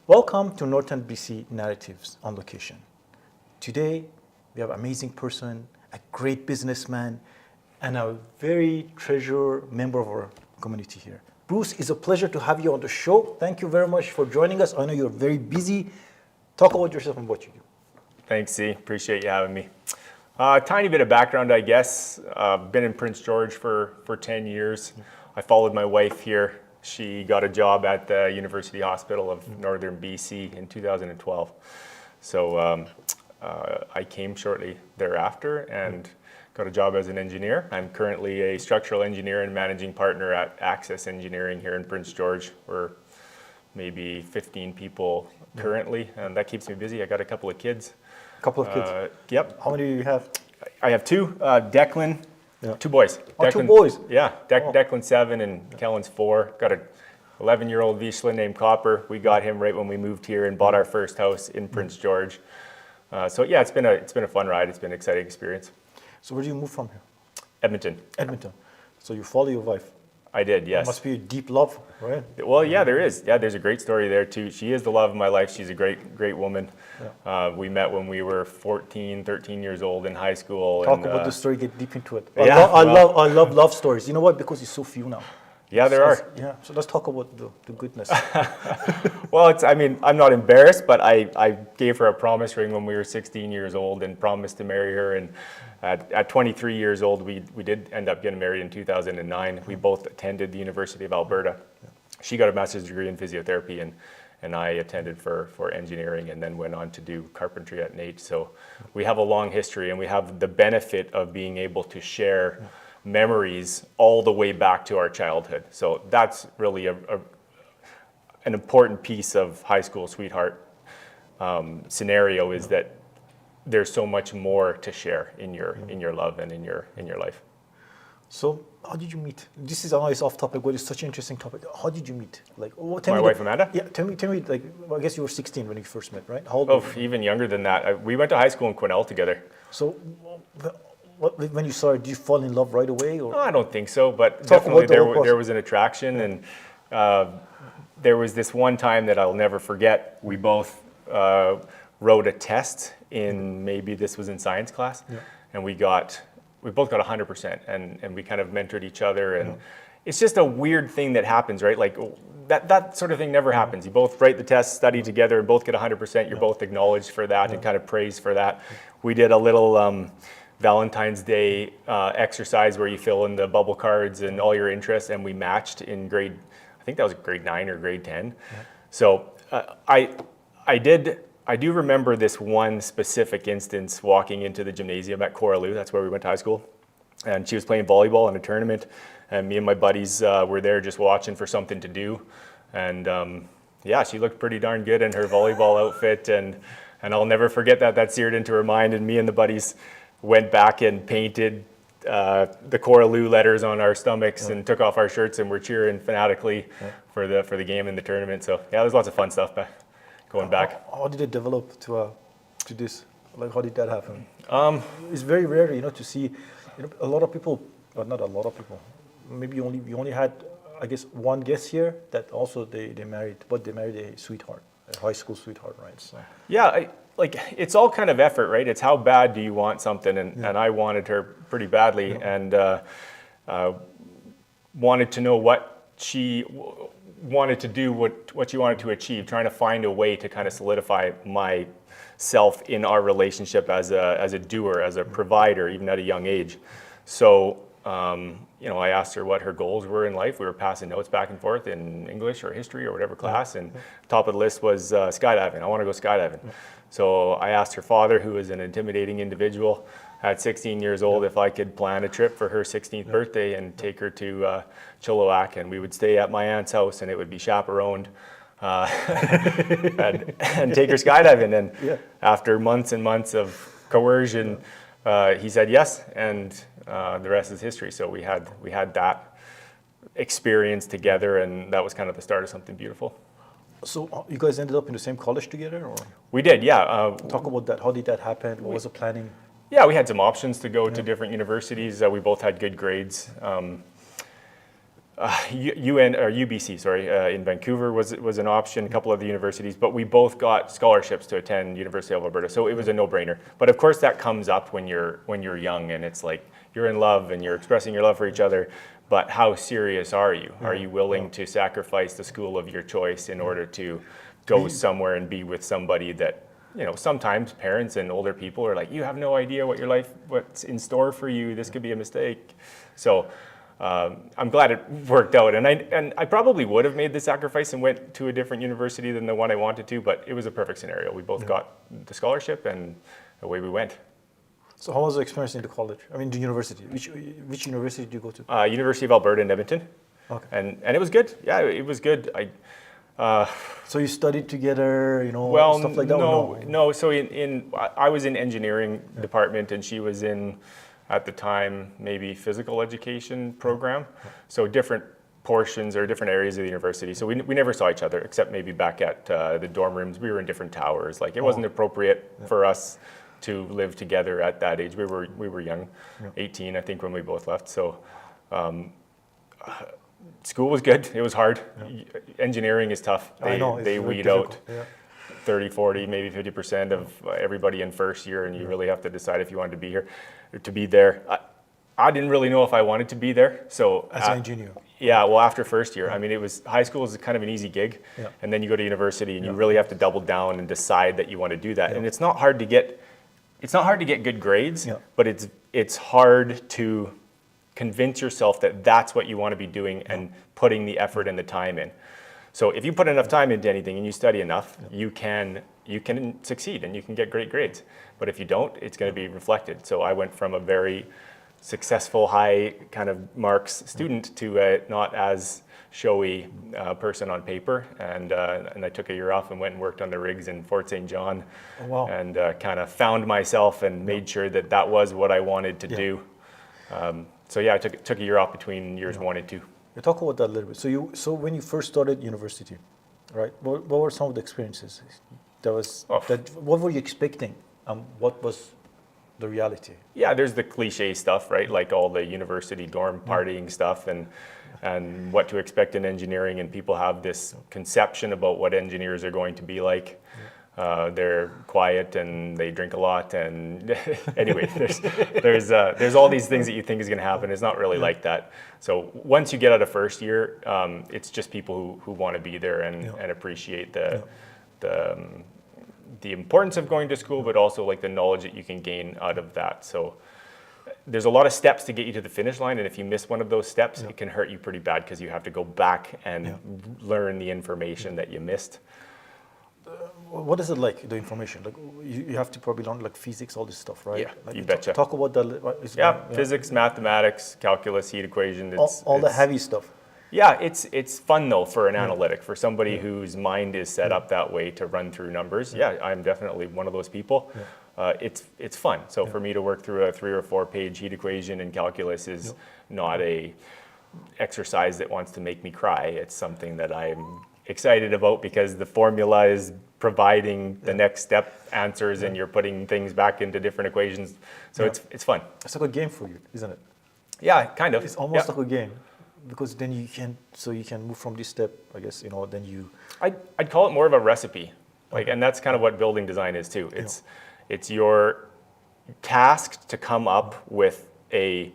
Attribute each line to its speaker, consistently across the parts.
Speaker 1: Welcome to Northern BC Narratives on Location. Today, we have an amazing person, a great businessman, and a very treasured member of our community here. Bruce, it's a pleasure to have you on the show. Thank you very much for joining us. I know you're very busy. Talk about yourself and what you do.
Speaker 2: Thanks, Z. Appreciate you having me. Tiny bit of background, I guess. Been in Prince George for 10 years. I followed my wife here. She got a job at the University Hospital of Northern BC in 2012. So I came shortly thereafter and got a job as an engineer. I'm currently a structural engineer and managing partner at Access Engineering here in Prince George. We're maybe 15 people currently, and that keeps me busy. I got a couple of kids.
Speaker 1: Couple of kids?
Speaker 2: Yep.
Speaker 1: How many do you have?
Speaker 2: I have two. Declan, two boys.
Speaker 1: Oh,
Speaker 2: Declan,
Speaker 1: two boys?
Speaker 2: Yeah. Declan's 7 and Kellen's 4. Got a 11-year-old Vizsla named Copper. We got him right when we moved here and bought our first house in Prince George. So yeah, it's been a fun ride. It's been an exciting experience.
Speaker 1: So where do you move from here?
Speaker 2: Edmonton.
Speaker 1: Edmonton. So you follow your wife?
Speaker 2: I did, yes.
Speaker 1: It must be a deep love, right?
Speaker 2: Well, yeah, there is. Yeah, there's a great story there too. She is the love of my life. She's a great woman. Yeah. We met when we were 14, 13 years old in high school.
Speaker 1: Talk about the story, get deep into it.
Speaker 2: Yeah,
Speaker 1: I love love stories. You know what? Because it's so few now.
Speaker 2: Yeah, there are.
Speaker 1: Yeah, so let's talk about the goodness.
Speaker 2: Well, I'm not embarrassed, but I gave her a promise ring when we were 16 years old and promised to marry her. And at 23 years old, we did end up getting married in 2009. We both attended the University of Alberta. She got a master's degree in physiotherapy, and I attended for engineering and then went on to do carpentry at NAIT. So we have a long history, and we have the benefit of being able to share memories all the way back to our childhood. So that's really an important piece of high school sweetheart scenario, is that there's so much more to share in your love and in your life.
Speaker 1: So how did you meet? This is, I know it's off topic, but it's such an interesting topic. How did you meet? Like,
Speaker 2: my wife Amanda?
Speaker 1: Yeah, tell me. Like, well, I guess you were 16 when you first met, right? How old?
Speaker 2: Oh, even younger than that. We went to high school in Quesnel together.
Speaker 1: So, when you saw her, did you fall in love right away? Or?
Speaker 2: No, I don't think so, but definitely there was an attraction, and there was this one time that I'll never forget. We both wrote a test maybe this was in science class, and we both got 100%, and we kind of mentored each other, and it's just a weird thing that happens, right? Like that sort of thing never happens. You both write the test, study together, and both get 100%. You're both acknowledged for that and kind of praised for that. We did a little Valentine's Day exercise where you fill in the bubble cards and all your interests, and we matched in I think that was grade 9 or grade 10. So I do remember this one specific instance walking into the gymnasium at Coraloo. That's where we went to high school. And she was playing volleyball in a tournament. And me and my buddies were there just watching for something to do. And yeah, she looked pretty darn good in her volleyball outfit. And I'll never forget that seared into her mind. And me and the buddies went back and painted the Coraloo letters on our stomachs and took off our shirts and were cheering fanatically for the game in the tournament. So yeah, there's lots of fun stuff going back.
Speaker 1: How did it develop to this? Like, how did that happen? It's very rare, to see, a lot of people, or not a lot of people, maybe we only had, I guess, one guest here that also they married, but they married a sweetheart, a high school sweetheart, right? So.
Speaker 2: Yeah, it's all kind of effort, right? It's how bad do you want something, and I wanted her pretty badly, and wanted to know what she wanted to do, what she wanted to achieve, trying to find a way to kind of solidify myself in our relationship as a doer, as a provider, even at a young age. So I asked her what her goals were in life. We were passing notes back and forth in English or history or whatever class, and top of the list was skydiving. I want to go skydiving. So I asked her father, who is an intimidating individual at 16 years old, if I could plan a trip for her 16th birthday and take her to Chilliwack, and we would stay at my aunt's house, and it would be chaperoned, and take her skydiving. And after months and months of coercion, he said yes, and the rest is history. So we had that experience together, and that was kind of the start of something beautiful.
Speaker 1: So you guys ended up in the same college together, or?
Speaker 2: We did, yeah.
Speaker 1: Talk about that. How did that happen? What was the planning?
Speaker 2: Yeah, we had some options to go to different universities. We both had good grades. UN or UBC, sorry, in Vancouver was an option. A couple of the universities, but we both got scholarships to attend University of Alberta, so it was a no-brainer. But of course, that comes up when you're young, and it's like you're in love and you're expressing your love for each other. But how serious are you? Are you willing to sacrifice the school of your choice in order to go somewhere and be with somebody that, you know, sometimes parents and older people are like, you have no idea what's in store for you. This could be a mistake. So I'm glad it worked out. And I probably would have made the sacrifice and went to a different university than the one I wanted to, but it was a perfect scenario. We both got the scholarship and away we went.
Speaker 1: So how was the experience in the college? I mean, the university. Which university did you go to?
Speaker 2: University of Alberta in Edmonton.
Speaker 1: Okay.
Speaker 2: And it was good. Yeah, it was good.
Speaker 1: So you studied together, you know,
Speaker 2: Well,
Speaker 1: stuff like that?
Speaker 2: no. So I was in engineering department, and she was in, at the time, maybe physical education program. So different portions or different areas of the university. So we never saw each other, except maybe back at the dorm rooms. We were in different towers. Like it wasn't appropriate for us to live together at that age. We were young, 18, I think, when we both left. So. School was good. It was hard. Engineering is tough. They weed out 30, 40, maybe 50% of everybody in first year, and you really have to decide if you wanted to be here, or to be there. I didn't really know if I wanted to be there. So
Speaker 1: as an engineer.
Speaker 2: Yeah, well, after first year, I mean, high school is kind of an easy gig, and then you go to university, and you really have to double down and decide that you want to do that. And it's not hard to get good grades, but it's hard to convince yourself that that's what you want to be doing and putting the effort and the time in. So if you put enough time into anything and you study enough, you can succeed and you can get great grades. But if you don't, it's going to be reflected. So I went from a very successful, high kind of marks student to a not as showy person on paper. And I took a year off and went and worked on the rigs in Fort St. John.
Speaker 1: Oh, wow.
Speaker 2: And kind of found myself and made sure that was what I wanted to do. So yeah, I took a year off between years 1 and 2.
Speaker 1: You talk about that a little bit. So when you first started university, right? What were some of the experiences? What were you expecting? What was the reality?
Speaker 2: Yeah, there's the cliche stuff, right? Like all the university dorm partying stuff and what to expect in engineering, and people have this conception about what engineers are going to be like. They're quiet and they drink a lot, and anyway, there's all these things that you think is going to happen. It's not really like that. So once you get out of first year, it's just people who want to be there and appreciate the importance of going to school, but also like the knowledge that you can gain out of that. So there's a lot of steps to get you to the finish line, and if you miss one of those steps, it can hurt you pretty bad because you have to go back and learn the information that you missed.
Speaker 1: What is it like, the information? Like you have to probably learn like physics, all this stuff, right?
Speaker 2: Yeah,
Speaker 1: like
Speaker 2: you betcha.
Speaker 1: Talk about that.
Speaker 2: Physics, mathematics, calculus, heat equation.
Speaker 1: All the heavy stuff.
Speaker 2: Yeah, it's fun though for an analytic, for somebody whose mind is set up that way to run through numbers. Yeah, I'm definitely one of those people. It's fun. So for me to work through a 3 or 4 page heat equation in calculus is not a exercise that wants to make me cry. It's something that I'm excited about because the formula is providing the next step answers and you're putting things back into different equations. So it's fun.
Speaker 1: It's like a game for you, isn't it?
Speaker 2: Yeah, kind of.
Speaker 1: It's almost like a game because then you can move from this step, I guess, then you...
Speaker 2: I'd call it more of a recipe. And that's kind of what building design is too. It's your task to come up with a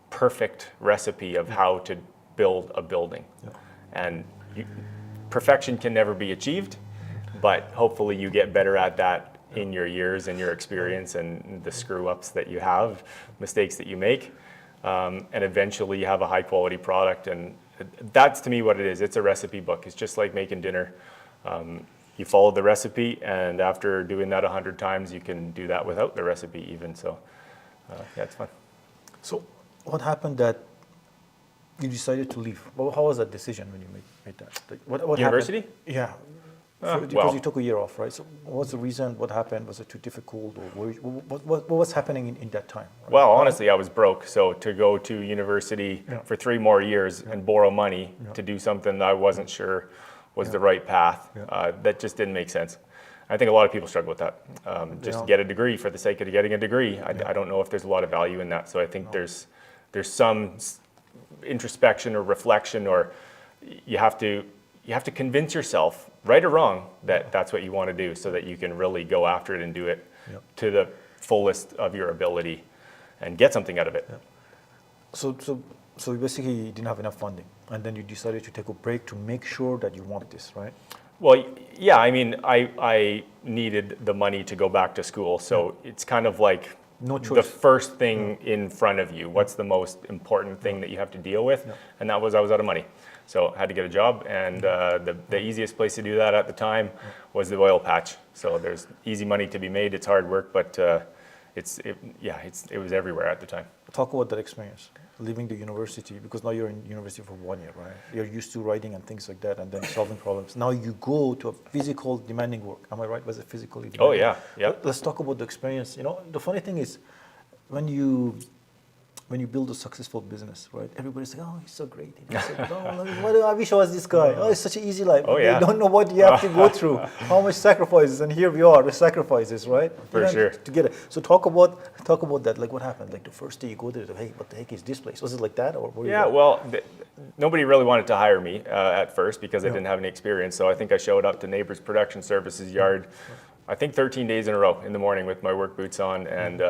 Speaker 2: perfect recipe of how to build a building. And perfection can never be achieved, but hopefully you get better at that in your years and your experience and the screw-ups that you have, mistakes that you make, and eventually you have a high-quality product. And that's, to me, what it is. It's a recipe book. It's just like making dinner. You follow the recipe, and after doing that 100 times, you can do that without the recipe even. So, yeah, it's fun.
Speaker 1: So what happened that you decided to leave? Well, how was that decision when you made that? Like, what
Speaker 2: University?
Speaker 1: happened? Yeah. Because you took a year off, right? So what's the reason? What happened? Was it too difficult? Or what was happening in that time? Right?
Speaker 2: Well, honestly, I was broke. So to go to university for 3 more years and borrow money to do something that I wasn't sure was the right path, that just didn't make sense. I think a lot of people struggle with that. Just to get a degree for the sake of getting a degree. I don't know if there's a lot of value in that. So I think there's some introspection or reflection, or you have to convince yourself, right or wrong, that that's what you want to do, so that you can really go after it and do it to the fullest of your ability and get something out of it.
Speaker 1: So basically you didn't have enough funding, and then you decided to take a break to make sure that you want this, right?
Speaker 2: Well, yeah, I mean, I needed the money to go back to school, so it's kind of like
Speaker 1: No choice.
Speaker 2: the first thing in front of you. What's the most important thing that you have to deal with? And that was, I was out of money. So I had to get a job, and the easiest place to do that at the time was the oil patch. So there's easy money to be made. It's hard work, but it was everywhere at the time.
Speaker 1: Talk about that experience, leaving the university, because now you're in university for 1 year, right? You're used to writing and things like that, and then solving problems. Now you go to a physical demanding work. Am I right? Was it physically demanding?
Speaker 2: Oh yeah, yeah.
Speaker 1: Let's talk about the experience. You know, the funny thing is, when you build a successful business, right? Everybody's like, oh, he's so great. He's so good. Oh, I wish I was this guy. Oh, it's such an easy life.
Speaker 2: Oh, yeah.
Speaker 1: They don't know what you have to go through, how much sacrifices, and here we are, the sacrifices, right?
Speaker 2: For sure.
Speaker 1: To get it. So talk about that. Like, what happened? Like the first day you go there, hey, what the heck is this place? Was it like that, or were you
Speaker 2: Yeah,
Speaker 1: like,
Speaker 2: well, nobody really wanted to hire me at first because I didn't have any experience. So I think I showed up to Neighbors Production Services yard, I think 13 days in a row in the morning with my work boots on, and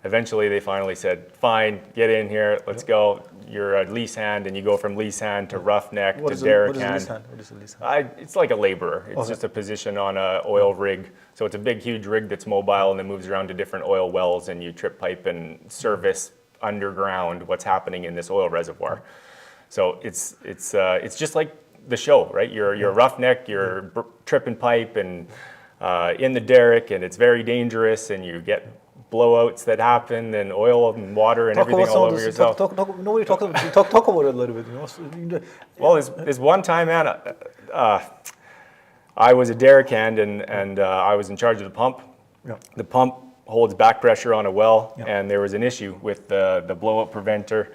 Speaker 2: eventually they finally said, fine, get in here, let's go. You're a lease hand, and you go from lease hand to roughneck to derrick hand.
Speaker 1: What is a lease hand?
Speaker 2: It's like a laborer. It's just a position on an oil rig. So it's a big, huge rig that's mobile and then moves around to different oil wells, and you trip pipe and service underground what's happening in this oil reservoir. So it's just like the show, right? You're a roughneck, you're tripping pipe and in the derrick, and it's very dangerous, and you get blowouts that happen, and oil and water and everything all over yourself.
Speaker 1: Nobody talk about it a little bit. You know?
Speaker 2: Well, there's one time, man, I was a derrick hand, and I was in charge of the pump.
Speaker 1: Yeah.
Speaker 2: The pump holds back pressure on a well,
Speaker 1: Yeah.
Speaker 2: and there was an issue with the blowout preventer.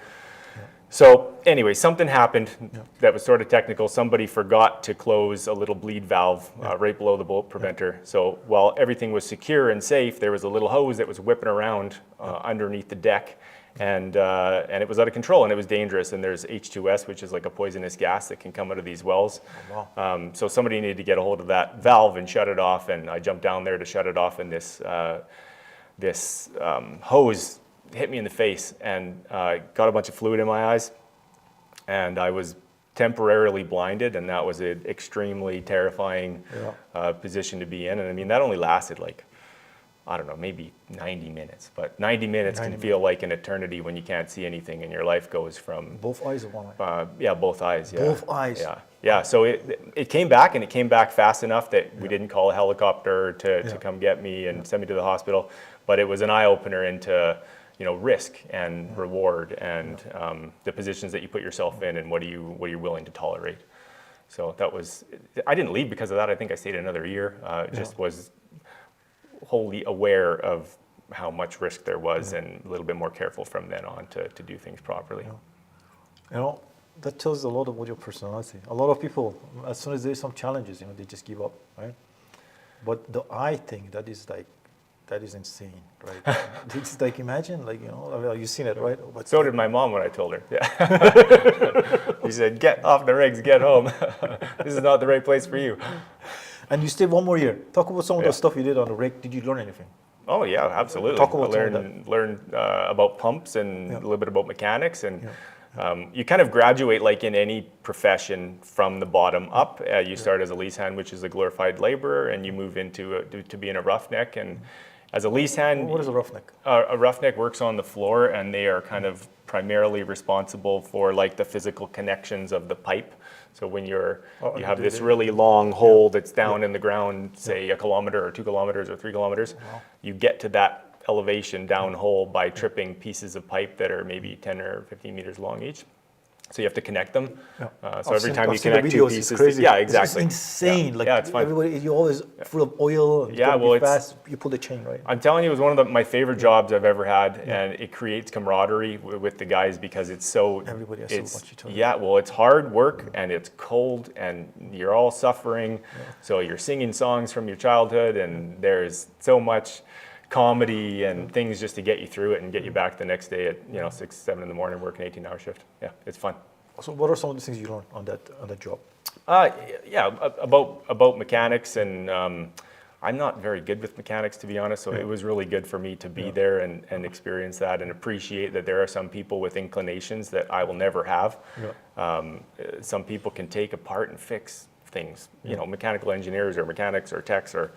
Speaker 2: So anyway, something happened that was sort of technical. Somebody forgot to close a little bleed valve right below the blowout preventer. So while everything was secure and safe, there was a little hose that was whipping around underneath the deck, and it was out of control, and it was dangerous. And there's H2S, which is like a poisonous gas that can come out of these wells.
Speaker 1: Oh, wow.
Speaker 2: So somebody needed to get a hold of that valve and shut it off, and I jumped down there to shut it off, and this hose hit me in the face and got a bunch of fluid in my eyes, and I was temporarily blinded, and that was an extremely terrifying position to be in. And I mean, that only lasted like, I don't know, maybe 90 minutes, but 90 minutes can feel like an eternity when you can't see anything, and your life goes from
Speaker 1: Both eyes or one eye?
Speaker 2: yeah, both eyes. Yeah.
Speaker 1: Both eyes.
Speaker 2: Yeah. So it came back, and it came back fast enough that we didn't call a helicopter to come get me and send me to the hospital. But it was an eye opener into, you know, risk and reward, and the positions that you put yourself in, and what are you willing to tolerate. So that was, I didn't leave because of that. I think I stayed another year. Just was wholly aware of how much risk there was, and a little bit more careful from then on to do things properly.
Speaker 1: You know, that tells a lot about your personality. A lot of people, as soon as there's some challenges, you know, they just give up, right? But the eye thing, that is insane, right? It's like, imagine, like, you know, you've seen it, right? But
Speaker 2: So did my mom when I told her. Yeah. She said, "Get off the rigs, get home. This is not the right place for you."
Speaker 1: And you stayed 1 more year. Talk about some of the stuff you did on the rig. Did you learn anything?
Speaker 2: Oh yeah, absolutely.
Speaker 1: Talk about
Speaker 2: I learned about pumps and a little bit about mechanics, and you kind of graduate like in any profession from the bottom up. You start as a lease hand, which is a glorified laborer, and you move into to being a roughneck. And as a lease hand,
Speaker 1: What is a roughneck?
Speaker 2: a roughneck works on the floor, and they are kind of primarily responsible for like the physical connections of the pipe. So when you have this really long hole that's down in the ground, say 1 kilometer or 2 kilometers or 3 kilometers, you get to that elevation down hole by tripping pieces of pipe that are maybe 10 or 15 meters long each. So you have to connect them. So every time you connect two pieces,
Speaker 1: crazy.
Speaker 2: yeah, exactly.
Speaker 1: It's insane. Like,
Speaker 2: it's fun.
Speaker 1: Everybody, you're always full of oil. And it's fast. You pull the chain, right?
Speaker 2: I'm telling you, it was one of my favorite jobs I've ever had, and it creates camaraderie with the guys because it's so.
Speaker 1: Everybody has so much each other.
Speaker 2: Yeah, well, it's hard work, and it's cold, and you're all suffering. So you're singing songs from your childhood, and there's so much comedy and things just to get you through it and get you back the next day at 6, 7 in the morning working 18-hour shift. Yeah, it's fun.
Speaker 1: So what are some of the things you learned on that job?
Speaker 2: Yeah, about mechanics, and I'm not very good with mechanics, to be honest, so it was really good for me to be there and experience that and appreciate that there are some people with inclinations that I will never have. Some people can take apart and fix things, mechanical engineers or mechanics or techs, or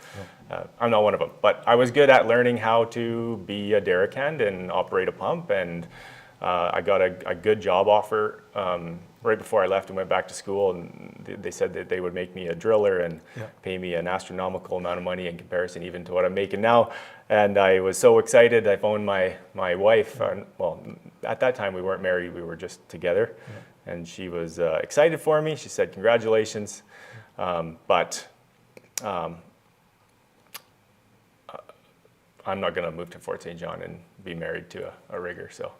Speaker 2: I'm not one of them. But I was good at learning how to be a derrick hand and operate a pump, and I got a good job offer right before I left and went back to school, and they said that they would make me a driller and pay me an astronomical amount of money in comparison even to what I'm making now. And I was so excited. I phoned my wife. Well, at that time we weren't married, we were just together. And she was excited for me. She said, congratulations. But I'm not going to move to Fort St. John and be married to a rigger. So.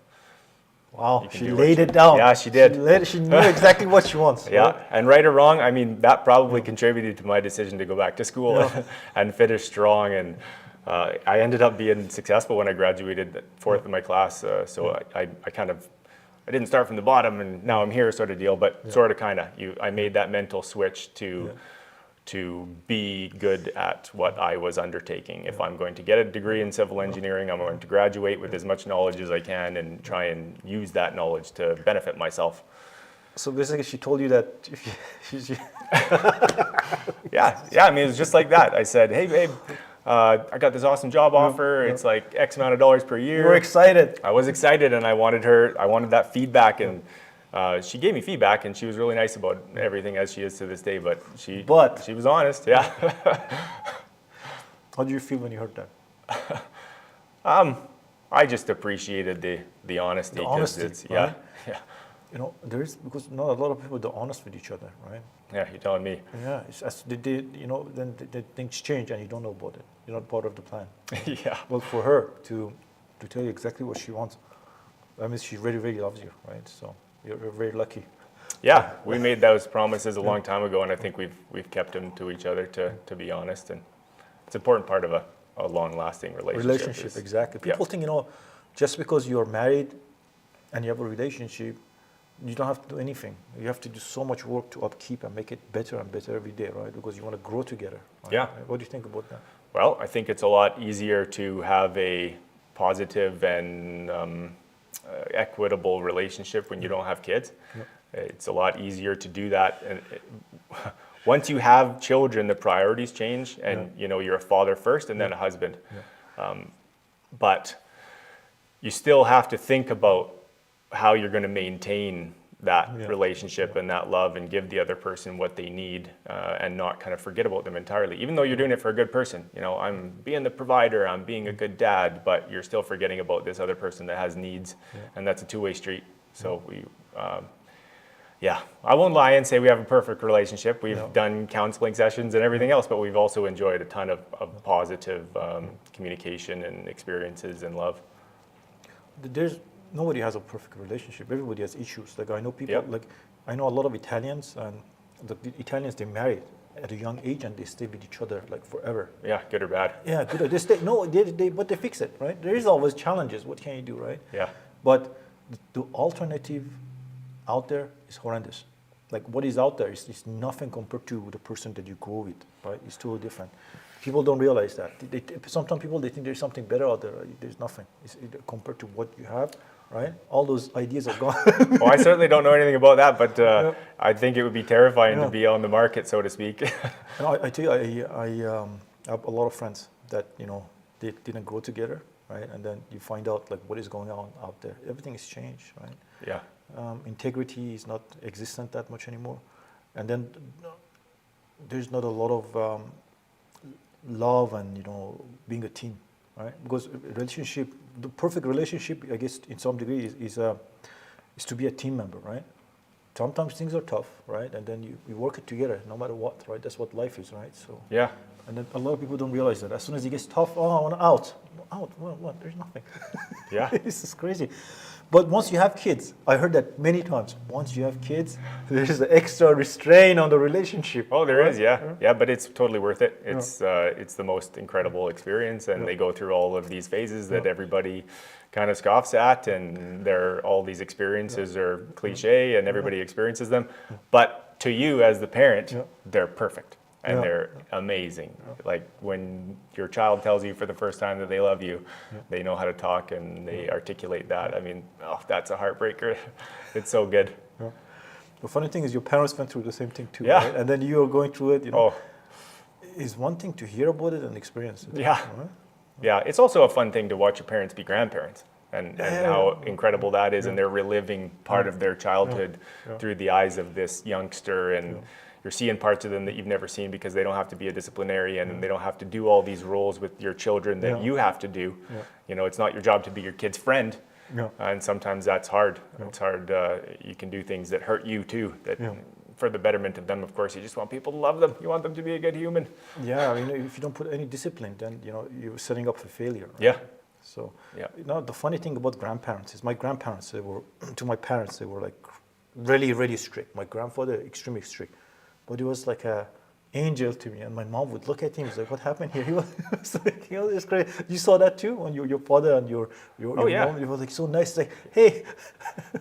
Speaker 1: Wow, she laid it down.
Speaker 2: Yeah, she did.
Speaker 1: She knew exactly what she wants.
Speaker 2: Yeah,
Speaker 1: right?
Speaker 2: and right or wrong, I mean, that probably contributed to my decision to go back to school and finish strong. And I ended up being successful when I graduated, fourth in my class. So I didn't start from the bottom and now I'm here sort of deal, but I made that mental switch to be good at what I was undertaking. If I'm going to get a degree in civil engineering, I'm going to graduate with as much knowledge as I can and try and use that knowledge to benefit myself.
Speaker 1: So basically she told you that
Speaker 2: Yeah, I mean, it was just like that. I said, hey babe, I got this awesome job offer. It's like X amount of dollars per year.
Speaker 1: You were excited.
Speaker 2: I was excited, and I wanted that feedback, and she gave me feedback, and she was really nice about everything, as she is to this day. But she was honest. Yeah.
Speaker 1: How did you feel when you heard that?
Speaker 2: I just appreciated the honesty.
Speaker 1: The honesty,
Speaker 2: it's,
Speaker 1: right?
Speaker 2: Yeah.
Speaker 1: Because not a lot of people are honest with each other, right?
Speaker 2: Yeah, you're telling me.
Speaker 1: Yeah, it's as then things change and you don't know about it. You're not part of the plan.
Speaker 2: Yeah.
Speaker 1: Well, for her to tell you exactly what she wants, that means she really, really loves you, right? So you're very lucky.
Speaker 2: Yeah, we made those promises a long time ago, and I think we've kept them to each other to be honest, and it's an important part of a long-lasting relationship.
Speaker 1: Exactly. People think, just because you're married and you have a relationship, you don't have to do anything. You have to do so much work to upkeep and make it better and better every day, right? Because you want to grow together. Right?
Speaker 2: Yeah.
Speaker 1: What do you think about that?
Speaker 2: Well, I think it's a lot easier to have a positive and equitable relationship when you don't have kids. Yep. It's a lot easier to do that. And once you have children, the priorities change, and you're a father first and then a husband. Yeah. But you still have to think about how you're going to maintain that relationship and that love and give the other person what they need, and not kind of forget about them entirely. Even though you're doing it for a good person, I'm being the provider, I'm being a good dad, but you're still forgetting about this other person that has needs, and that's a two-way street. So I won't lie and say we have a perfect relationship. We've done counseling sessions and everything else, but we've also enjoyed a ton of positive communication and experiences and love.
Speaker 1: Nobody has a perfect relationship. Everybody has issues. Like I know people, I know a lot of Italians, and the Italians, they married at a young age and they stay with each other like forever.
Speaker 2: Yeah, good or bad.
Speaker 1: Yeah, good. But they fix it, right? There is always challenges. What can you do, right?
Speaker 2: Yeah.
Speaker 1: But the alternative out there is horrendous. Like what is out there is nothing compared to the person that you go with, right? It's totally different. People don't realize that. Sometimes people, they think there's something better out there. Right? There's nothing. Compared to what you have, right? All those ideas are gone.
Speaker 2: Well, I certainly don't know anything about that, but I think it would be terrifying to be on the market, so to speak.
Speaker 1: I tell you, I have a lot of friends that, they didn't grow together, right? And then you find out like what is going on out there. Everything has changed, right?
Speaker 2: Yeah.
Speaker 1: Integrity is not existent that much anymore. And then there's not a lot of love and, being a team, right? Because the perfect relationship, I guess, in some degree, is to be a team member, right? Sometimes things are tough, right? And then you work it together, no matter what, right? That's what life is, right? So
Speaker 2: yeah.
Speaker 1: And then a lot of people don't realize that. As soon as it gets tough, I want out. Out? What? There's nothing.
Speaker 2: Yeah.
Speaker 1: This is crazy. But once you have kids, I heard that many times. Once you have kids, there's an extra restraint on the relationship.
Speaker 2: Oh, there is, yeah. Yeah, but it's totally worth it.
Speaker 1: Yeah.
Speaker 2: It's the most incredible experience, and they go through all of these phases that
Speaker 1: Yeah.
Speaker 2: everybody kind of scoffs at, and all these experiences are cliche, and everybody experiences them. But to you as the parent, they're perfect, and
Speaker 1: Yeah.
Speaker 2: they're amazing. Like when your child tells you for the first time that they love you, they know how to talk and they articulate that. I mean, oh, that's a heartbreaker. It's so good.
Speaker 1: The funny thing is your parents went through the same thing too,
Speaker 2: Yeah.
Speaker 1: right? And then you're going through it, you know.
Speaker 2: Oh,
Speaker 1: It's one thing to hear about it and experience it.
Speaker 2: yeah.
Speaker 1: Right?
Speaker 2: Yeah, it's also a fun thing to watch your parents be grandparents and how incredible that is. And they're reliving part of their childhood through the eyes of this youngster. And you're seeing parts of them that you've never seen because they don't have to be a disciplinarian and they don't have to do all these roles with your children that you have to do. You know, it's not your job to be your kid's friend. And sometimes that's hard. It's hard. You can do things that hurt you too. That for the betterment of them, of course, you just want people to love them. You want them to be a good human.
Speaker 1: Yeah, you know, if you don't put any discipline, then you know you're setting up for failure. Right?
Speaker 2: Yeah.
Speaker 1: So, you know, the funny thing about grandparents is my grandparents, they were to my parents, they were like really, really strict. My grandfather, extremely strict, but he was like a angel to me. And my mom would look at him, and like, "What happened here?" He was like, you know, it's great. You saw that too when your father and your mom. It was like so nice. It's like, hey.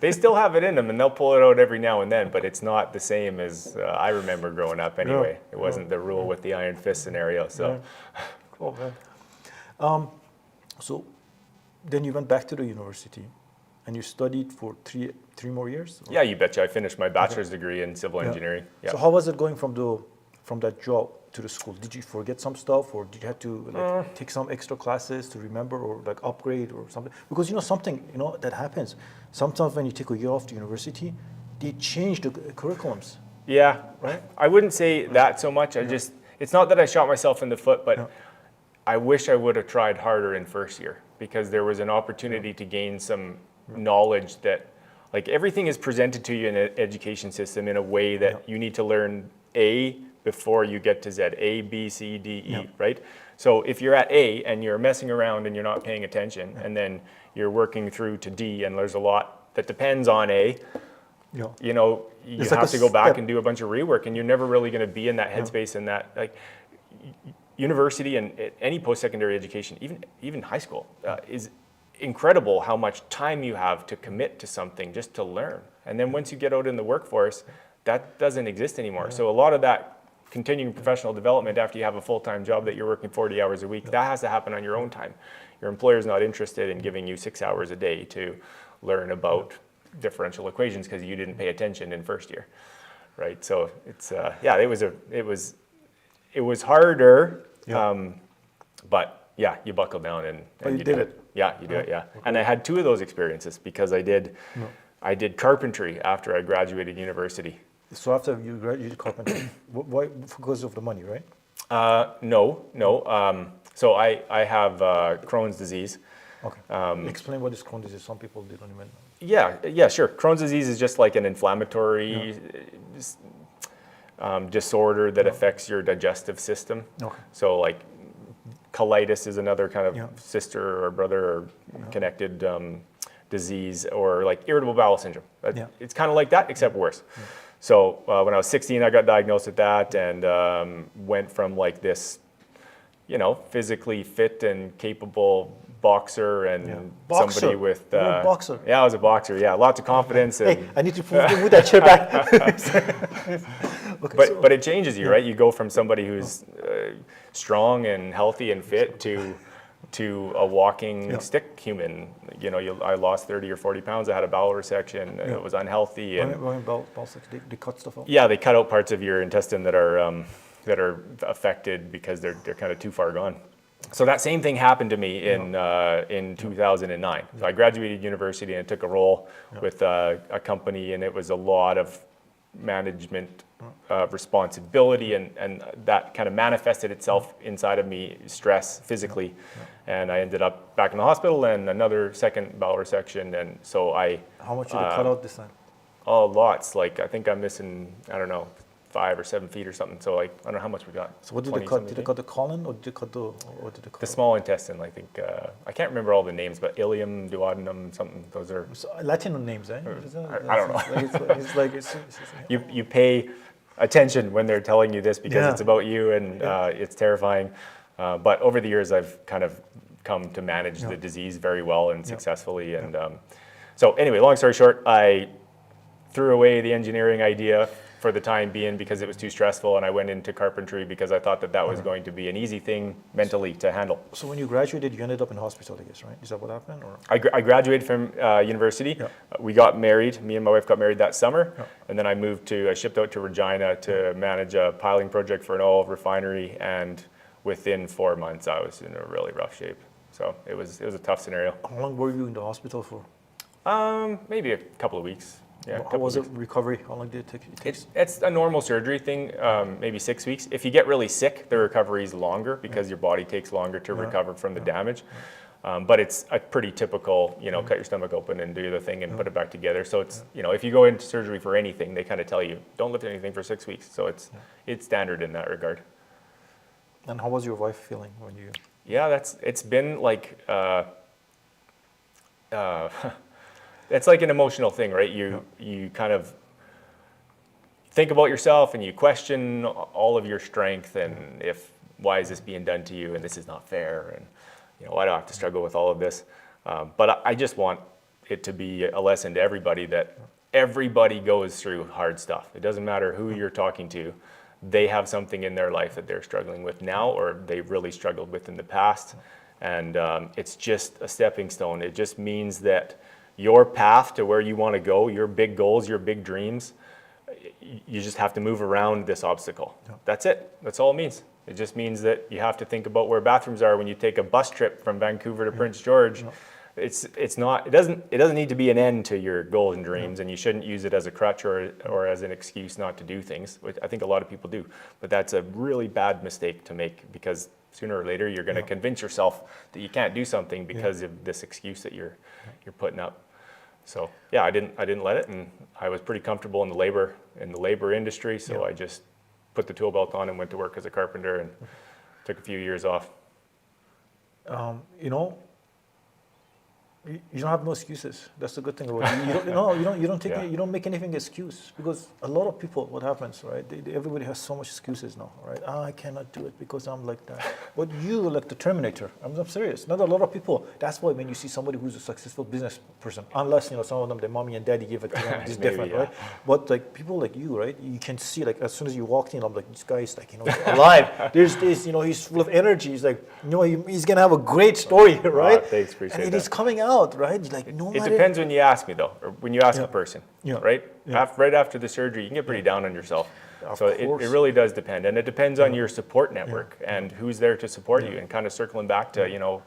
Speaker 2: They still have it in them, and they'll pull it out every now and then, but it's not the same as I remember growing up anyway. It wasn't the rule with the iron fist scenario. So,
Speaker 1: Cool, man. So then you went back to the university and you studied for three more years? Or?
Speaker 2: Yeah, you betcha. I finished my bachelor's degree in civil engineering. Yeah.
Speaker 1: So how was it going from that job to the school? Did you forget some stuff, or did you have to like, take some extra classes to remember, or like upgrade or something? Because you know something, you know, that happens. Sometimes when you take a year off to university, they change the curriculums.
Speaker 2: Yeah,
Speaker 1: right.
Speaker 2: I wouldn't say that so much. It's not that I shot myself in the foot, but I wish I would have tried harder in first year, because there was an opportunity to gain some knowledge that, like, everything is presented to you in an education system in a way that you need to learn A before you get to Z, A, B, C, D, E, right? So if you're at A and you're messing around and you're not paying attention, and then you're working through to D, and there's a lot that depends on A, you know, you have to go back and do a bunch of rework, and you're never really going to be in that headspace and that, like, university and any post-secondary education, even high school, is incredible how much time you have to commit to something just to learn. And then once you get out in the workforce, that doesn't exist anymore. So a lot of that continuing professional development after you have a full-time job that you're working 40 hours a week, that has to happen on your own time. Your employer's not interested in giving you 6 hours a day to learn about differential equations because you didn't pay attention in first year, right? So it's it was harder, but yeah, you buckle down and
Speaker 1: you did it.
Speaker 2: Yeah, you do it. Yeah, and I had two of those experiences because I did carpentry after I graduated university.
Speaker 1: So after you graduated carpentry, why? Because of the money, right?
Speaker 2: No. So I have Crohn's disease.
Speaker 1: Okay. Explain what is Crohn's disease. Some people don't even know.
Speaker 2: Yeah, sure. Crohn's disease is just like an inflammatory disorder that affects your digestive system. Okay. So like colitis is another kind of sister or brother or connected disease, or like irritable bowel syndrome. It's kind of like that, except worse. So when I was 16, I got diagnosed with that, and went from like this, you know, physically fit and capable boxer and somebody with
Speaker 1: boxer.
Speaker 2: Yeah, I was a boxer. Yeah, lots of confidence. And,
Speaker 1: hey, I need to move that chair back.
Speaker 2: Okay, but it changes you, right? You go from somebody who's strong and healthy and fit to a walking stick human. You know, I lost 30 or 40 pounds. I had a bowel resection. And it was unhealthy. And
Speaker 1: bowel section, they cut stuff out.
Speaker 2: Yeah, they cut out parts of your intestine that are affected because they're kind of too far gone. So that same thing happened to me in 2009. So I graduated university and I took a role with a company, and it was a lot of management responsibility, and that kind of manifested itself inside of me, stress physically, and I ended up back in the hospital and another second bowel resection, and so
Speaker 1: How much did you cut out this time?
Speaker 2: Oh, lots. Like I think I'm missing, I don't know, 5 or 7 feet or something. So like, I don't know how much we got.
Speaker 1: So what did they
Speaker 2: 20
Speaker 1: cut?
Speaker 2: something
Speaker 1: Did they
Speaker 2: feet?
Speaker 1: cut the colon or did they cut or did they cut
Speaker 2: The small intestine, I think. I can't remember all the names, but ileum, duodenum, something. Those are.
Speaker 1: So Latin names, eh?
Speaker 2: I don't know.
Speaker 1: It's
Speaker 2: You pay attention when they're telling you this because
Speaker 1: Yeah.
Speaker 2: it's about you and it's terrifying. But over the years, I've kind of come to manage the disease very well and successfully. And so anyway, long story short, I threw away the engineering idea for the time being because it was too stressful, and I went into carpentry because I thought that was going to be an easy thing mentally to handle.
Speaker 1: So when you graduated, you ended up in hospital, I guess, right? Is that what happened? Or?
Speaker 2: I graduated from university.
Speaker 1: Yeah.
Speaker 2: We got married. Me and my wife got married that summer,
Speaker 1: Yeah.
Speaker 2: and then I shipped out to Regina to manage a piling project for an oil refinery, and within 4 months, I was in a really rough shape. So it was a tough scenario.
Speaker 1: How long were you in the hospital for?
Speaker 2: Maybe a couple of weeks. Yeah,
Speaker 1: How
Speaker 2: couple
Speaker 1: was
Speaker 2: of
Speaker 1: it
Speaker 2: weeks.
Speaker 1: recovery? How long did it take?
Speaker 2: It's a normal surgery thing, maybe 6 weeks. If you get really sick, the recovery is longer because your body takes longer to recover from the damage. But it's a pretty typical, cut your stomach open and do the thing and put it back together. So it's, if you go into surgery for anything, they kind of tell you, don't lift anything for 6 weeks. So it's standard in that regard.
Speaker 1: And how was your wife feeling when you?
Speaker 2: Yeah, it's been like, it's like an emotional thing, right? You kind of think about yourself and you question all of your strength and why is this being done to you and this is not fair and why do I have to struggle with all of this? But I just want it to be a lesson to everybody that everybody goes through hard stuff. It doesn't matter who you're talking to. They have something in their life that they're struggling with now or they've really struggled with in the past. And it's just a stepping stone. It just means that your path to where you want to go, your big goals, your big dreams, you just have to move around this obstacle.
Speaker 1: Yeah.
Speaker 2: That's it. That's all it means. It just means that you have to think about where bathrooms are when you take a bus trip from Vancouver to Prince George.
Speaker 1: Yeah.
Speaker 2: It doesn't need to be an end to your goals and dreams, and you shouldn't use it as a crutch or as an excuse not to do things, which I think a lot of people do. But that's a really bad mistake to make because sooner or later you're going to convince yourself that you can't do something because of this excuse that you're putting up. So yeah, I didn't let it, and I was pretty comfortable in the labor industry, so I just put the tool belt on and went to work as a carpenter and took a few years off.
Speaker 1: You don't have no excuses. That's the good thing about it. You don't make anything excuse because a lot of people, what happens, right? Everybody has so much excuses now, right? I cannot do it because I'm like that. But you like the Terminator. I'm serious. Not a lot of people. That's why when you see somebody who's a successful business person, unless some of them, their mommy and daddy give it to them, it's
Speaker 2: Maybe,
Speaker 1: different,
Speaker 2: yeah.
Speaker 1: right? But like people like you, right? You can see like as soon as you walked in, I'm like, this guy is like alive. There's this, he's full of energy. He's like, he's gonna have a great story, right?
Speaker 2: Thanks, appreciate
Speaker 1: and it
Speaker 2: that.
Speaker 1: is coming out, right? Like
Speaker 2: It depends when you ask me though, or when you ask a person,
Speaker 1: Yeah.
Speaker 2: right?
Speaker 1: Yeah.
Speaker 2: Right after the surgery, you can get pretty down on yourself.
Speaker 1: Of
Speaker 2: So
Speaker 1: course.
Speaker 2: it really does depend, and it depends on your support network and who's there to support you. And kind of circling back to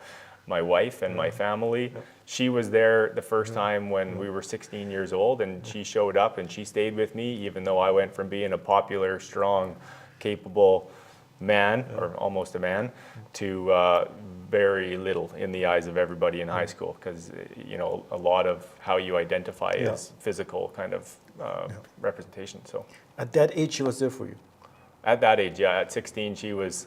Speaker 2: my wife and my family, she was there the first time when we were 16 years old, and she showed up and she stayed with me, even though I went from being a popular, strong, capable man or almost a man to very little in the eyes of everybody in high school because a lot of how you identify is physical kind of representation. So
Speaker 1: At that age, she was there for you.
Speaker 2: at that age, at 16,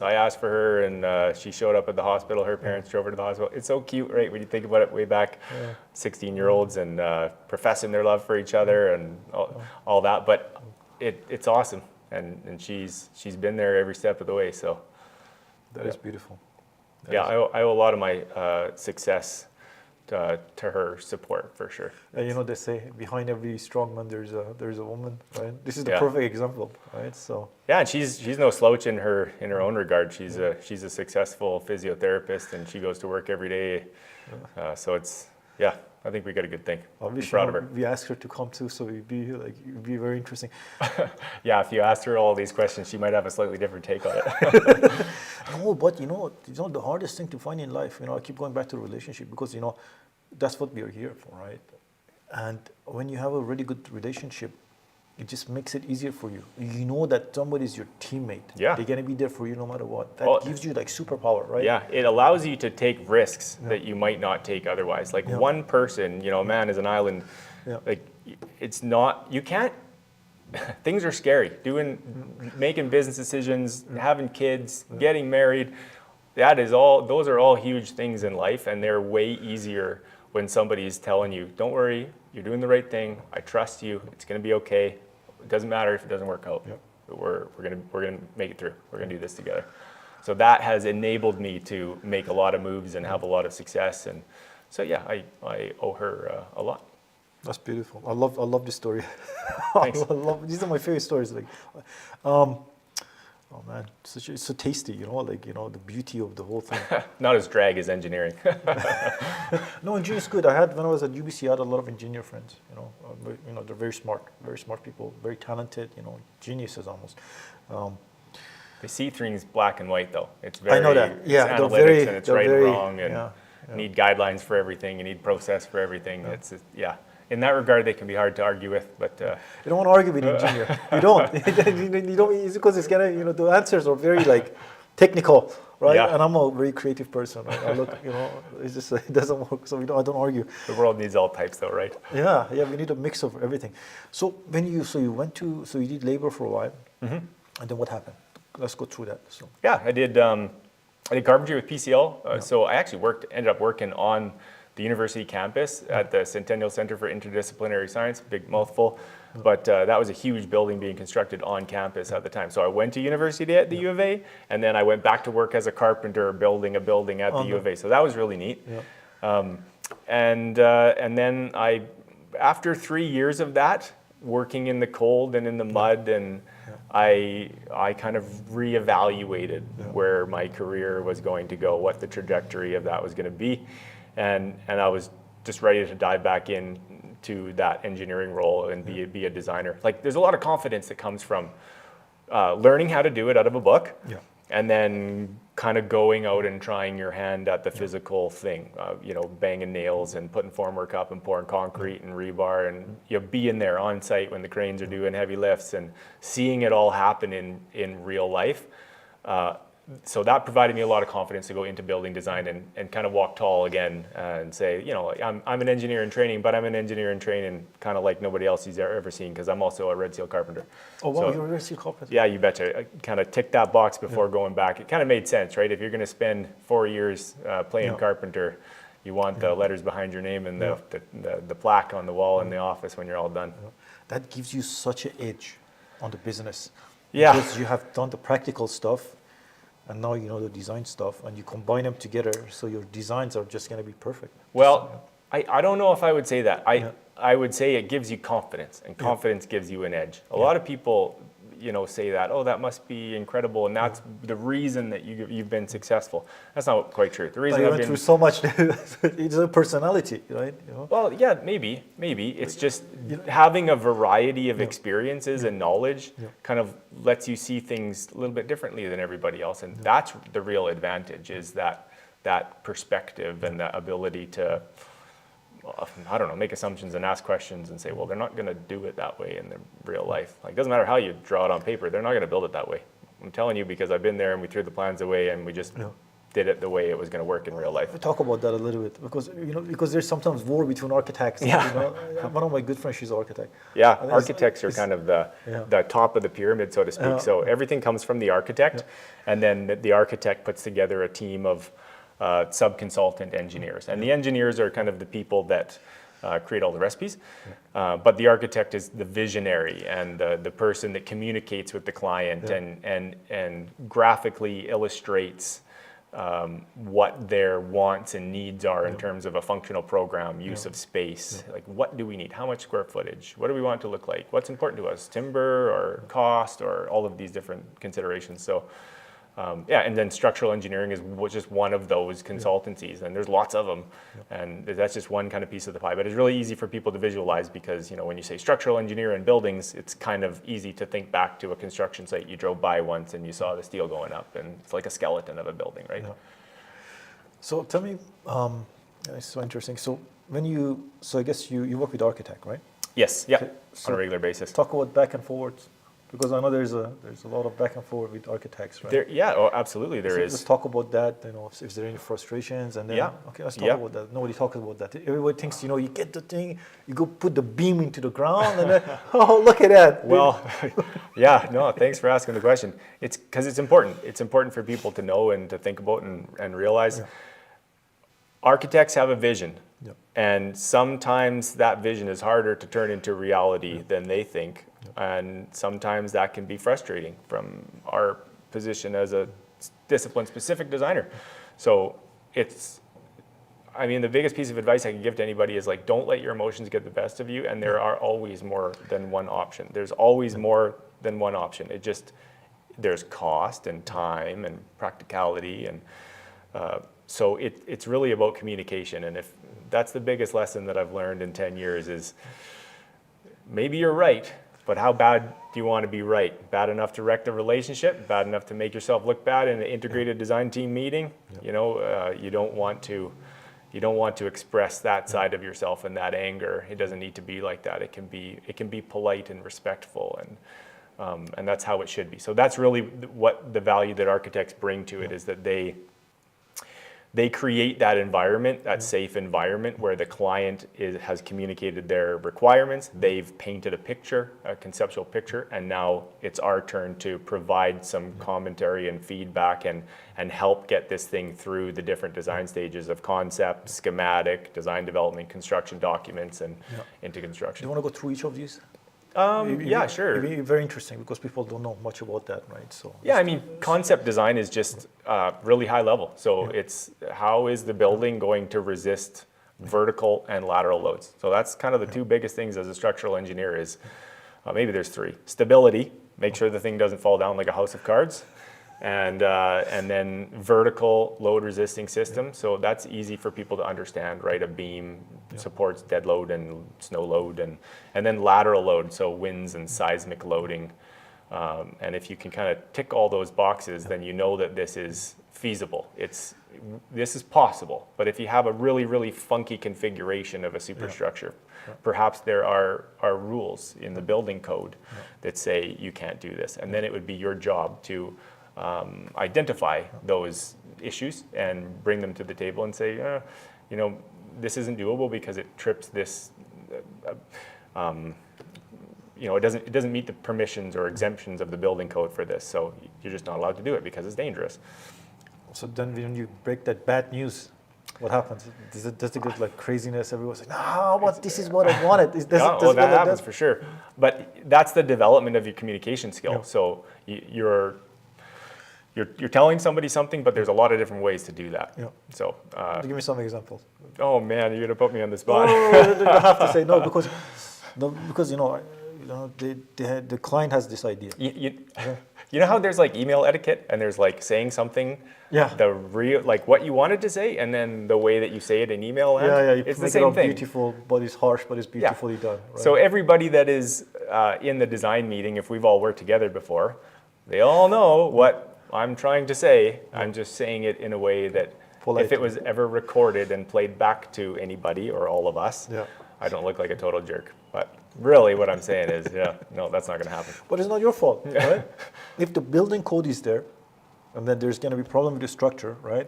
Speaker 2: I asked for her and she showed up at the hospital. Her parents drove her to the hospital. It's so cute, right? When you think about it way back, 16-year-olds and professing their love for each other and all that. But it's awesome. And she's been there every step of the way. So
Speaker 1: That is beautiful.
Speaker 2: I owe a lot of my success to her support for sure.
Speaker 1: They say behind every strong man there's a woman, right? This is the
Speaker 2: Yeah.
Speaker 1: perfect example, right? So
Speaker 2: Yeah, and she's no slouch in her own regard. She's a successful physiotherapist, and she goes to work every day. So I think we got a good thing. I'm
Speaker 1: obviously
Speaker 2: proud of her.
Speaker 1: we asked her to come too, so it'd be very interesting.
Speaker 2: Yeah, if you asked her all these questions, she might have a slightly different take on it.
Speaker 1: No, but the hardest thing to find in life, I keep going back to the relationship because that's what we are here for, right? And when you have a really good relationship, it just makes it easier for you. You know that somebody is your teammate.
Speaker 2: Yeah.
Speaker 1: They're gonna be there for you no matter what. That
Speaker 2: Well,
Speaker 1: gives you like superpower, right?
Speaker 2: Yeah, it allows you to take risks that you might not take otherwise. Like one person, man is an island.
Speaker 1: Yeah.
Speaker 2: Like it's not, you can't things are scary. Making business decisions, having kids, getting married, those are all huge things in life, and they're way easier when somebody's telling you, don't worry, you're doing the right thing, I trust you, it's gonna be okay. It doesn't matter if it doesn't work out.
Speaker 1: Yep.
Speaker 2: We're gonna make it through. We're gonna do this together. So that has enabled me to make a lot of moves and have a lot of success. And so yeah, I owe her a lot.
Speaker 1: That's beautiful. I love this story.
Speaker 2: Thanks.
Speaker 1: These are my favorite stories. Like, oh man, it's so tasty. The beauty of the whole thing.
Speaker 2: Not as drag as engineering.
Speaker 1: No, engineering is good. When I was at UBC, I had a lot of engineer friends. They're very smart people, very talented. Geniuses almost.
Speaker 2: They see things black and white, though. It's very,
Speaker 1: I know that. Yeah,
Speaker 2: it's analytics and it's right and wrong, and
Speaker 1: yeah.
Speaker 2: you need guidelines for everything. You need process for everything. Yeah. In that regard, they can be hard to argue with, but
Speaker 1: you don't want to argue with an engineer. You don't. You don't. It's because it's gonna. The answers are very technical, right?
Speaker 2: Yeah.
Speaker 1: And I'm a very creative person. Right? I look. It's just it doesn't work. So I don't argue.
Speaker 2: The world needs all types, though, right?
Speaker 1: Yeah. We need a mix of everything. So you did labor for a while, and then what happened? Let's go through that. So
Speaker 2: Yeah, I did carpentry with PCL. So I actually ended up working on the university campus at the Centennial Center for Interdisciplinary Science, big mouthful, but that was a huge building being constructed on campus at the time. So I went to university at the U of A, and then I went back to work as a carpenter building a building at the U of A. So that was really neat.
Speaker 1: Yeah.
Speaker 2: And then after 3 years of that, working in the cold and in the mud, and I kind of reevaluated where my career was going to go, what the trajectory of that was going to be. And I was just ready to dive back into that engineering role and be a designer. Like, there's a lot of confidence that comes from learning how to do it out of a book, and then kind of going out and trying your hand at the physical thing, banging nails and putting formwork up and pouring concrete and rebar, and being there on site when the cranes are doing heavy lifts and seeing it all happen in real life. So that provided me a lot of confidence to go into building design and kind of walk tall again and say, I'm an engineer in training, but I'm an engineer in training kind of like nobody else he's ever seen, because I'm also a red seal carpenter.
Speaker 1: Oh, wow, you're a red seal carpenter.
Speaker 2: Yeah, you betcha. I kind of ticked that box before going back. It kind of made sense, right? If you're going to spend 4 years playing carpenter, you want the letters behind your name and the plaque on the wall in the office when you're all done.
Speaker 1: That gives you such an edge on the business.
Speaker 2: Yeah.
Speaker 1: Because you have done the practical stuff, and now you know the design stuff, and you combine them together, so your designs are just going to be perfect.
Speaker 2: Well, I don't know if I would say that. I would say it gives you confidence, and confidence gives you an edge. A lot of people, say that, oh, that must be incredible, and that's the reason that you've been successful. That's not quite true. The reason
Speaker 1: you went through so much, it's a personality, right?
Speaker 2: Well, yeah, maybe. It's just having a variety of experiences and knowledge kind of lets you see things a little bit differently than everybody else, and that's the real advantage, is that perspective and the ability to, make assumptions and ask questions and say, well, they're not going to do it that way in their real life. Like, it doesn't matter how you draw it on paper, they're not going to build it that way. I'm telling you, because I've been there and we threw the plans away and we just did it the way it was going to work in real life.
Speaker 1: We talk about that a little bit, because there's sometimes war between architects. One of my good friends, she's an architect.
Speaker 2: Yeah, architects are kind of the top of the pyramid, so to speak. So everything comes from the architect, and then the architect puts together a team of sub-consultant engineers. And the engineers are kind of the people that create all the recipes, but the architect is the visionary and the person that communicates with the client and graphically illustrates what their wants and needs are in terms of a functional program, use of space, like what do we need, how much square footage, what do we want it to look like, what's important to us, timber or cost or all of these different considerations. So and then structural engineering is just one of those consultancies, and there's lots of them, and that's just one kind of piece of the pie. But it's really easy for people to visualize, because when you say structural engineer in buildings, it's kind of easy to think back to a construction site you drove by once and you saw the steel going up, and it's like a skeleton of a building, right?
Speaker 1: So tell me, it's so interesting. So I guess you work with architect, right?
Speaker 2: Yes, on a regular basis.
Speaker 1: Talk about back and forwards. Because I know there's a lot of back and forth with architects, right?
Speaker 2: Yeah, oh, absolutely there
Speaker 1: So
Speaker 2: is.
Speaker 1: let's talk about that. If there are any frustrations, and then
Speaker 2: Yeah.
Speaker 1: okay, let's talk
Speaker 2: Yeah.
Speaker 1: about that. Nobody talks about that. Everybody thinks you get the thing, you go put the beam into the ground, and then oh, look at that.
Speaker 2: Well, yeah, no, thanks for asking the question. It's because it's important. It's important for people to know and to think about and realize.
Speaker 1: Yeah.
Speaker 2: Architects have a vision,
Speaker 1: Yep.
Speaker 2: and sometimes that vision is harder to turn into reality than they think, and sometimes that can be frustrating from our position as a discipline-specific designer. So I mean, the biggest piece of advice I can give to anybody is like, don't let your emotions get the best of you, and there are always more than one option. There's always more than one option. There's cost and time and practicality, and so it's really about communication. And if that's the biggest lesson that I've learned in 10 years is maybe you're right, but how bad do you want to be right? Bad enough to wreck the relationship? Bad enough to make yourself look bad in an integrated design team meeting? You don't want to express that side of yourself and that anger. It doesn't need to be like that. It can be polite and respectful, and that's how it should be. So that's really what the value that architects bring to it is that they create that environment, that safe environment where the client has communicated their requirements, they've painted a picture, a conceptual picture, and now it's our turn to provide some commentary and feedback and help get this thing through the different design stages of concept, schematic, design development, construction documents, and into
Speaker 1: Do
Speaker 2: construction.
Speaker 1: you want to go through each of these?
Speaker 2: Yeah, sure.
Speaker 1: It'd be very interesting because people don't know much about that, right? So
Speaker 2: Yeah, I mean, concept design is just really high level. So it's how is the building going to resist vertical and lateral loads? So that's kind of the two biggest things as a structural engineer is, maybe there's three. Stability, make sure the thing doesn't fall down like a house of cards. And then vertical load resisting system. So that's easy for people to understand, right? A beam supports dead load and snow load, and then lateral load, so winds and seismic loading. And if you can kind of tick all those boxes, then you know that this is feasible. This is possible. But if you have a really, really funky configuration of a superstructure, perhaps there are rules in the building code that say you can't do this. And then it would be your job to identify those issues and bring them to the table and say, this isn't doable because it trips this, it doesn't meet the permissions or exemptions of the building code for this, so you're just not allowed to do it because it's dangerous.
Speaker 1: So then when you break that bad news, what happens? Does it get like craziness? Everyone's like, no, but this is what I wanted.
Speaker 2: That happens for sure. But that's the development of your communication skill.
Speaker 1: Yeah.
Speaker 2: So you're telling somebody something, but there's a lot of different ways to do that.
Speaker 1: Yeah.
Speaker 2: So
Speaker 1: Give me some examples.
Speaker 2: oh man, you're gonna put me on the spot.
Speaker 1: You have to say no because the client has this idea.
Speaker 2: You know how there's like email etiquette and there's like saying something, the real like what you wanted to say, and then the way that you say it in email.
Speaker 1: You
Speaker 2: it's
Speaker 1: make
Speaker 2: the same
Speaker 1: it all
Speaker 2: thing.
Speaker 1: beautiful, but it's harsh, but it's beautifully done. Right?
Speaker 2: So everybody that is in the design meeting, if we've all worked together before, they all know what I'm trying to say. I'm just saying it in a way that if it was ever recorded and played back to anybody or all of us, I don't look like a total jerk. But really what I'm saying is, no, that's not going to happen.
Speaker 1: But it's not your fault, right? If the building code is there, and then there's going to be a problem with the structure, right?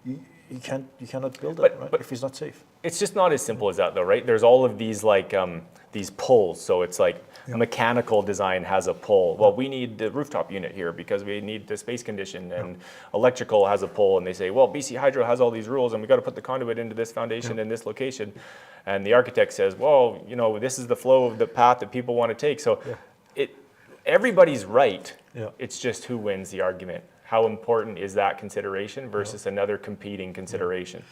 Speaker 1: You cannot build it, right? If it's not safe.
Speaker 2: It's just not as simple as that, though, right? There's all of these like these pulls. So it's like mechanical design has a pull. Well, we need the rooftop unit here because we need the space condition, and electrical has a pull. And they say, well, BC Hydro has all these rules, and we got to put the conduit into this foundation in this location. And the architect says, well, this is the flow of the path that people want to take. So everybody's right. It's just who wins the argument. How important is that consideration versus another competing consideration?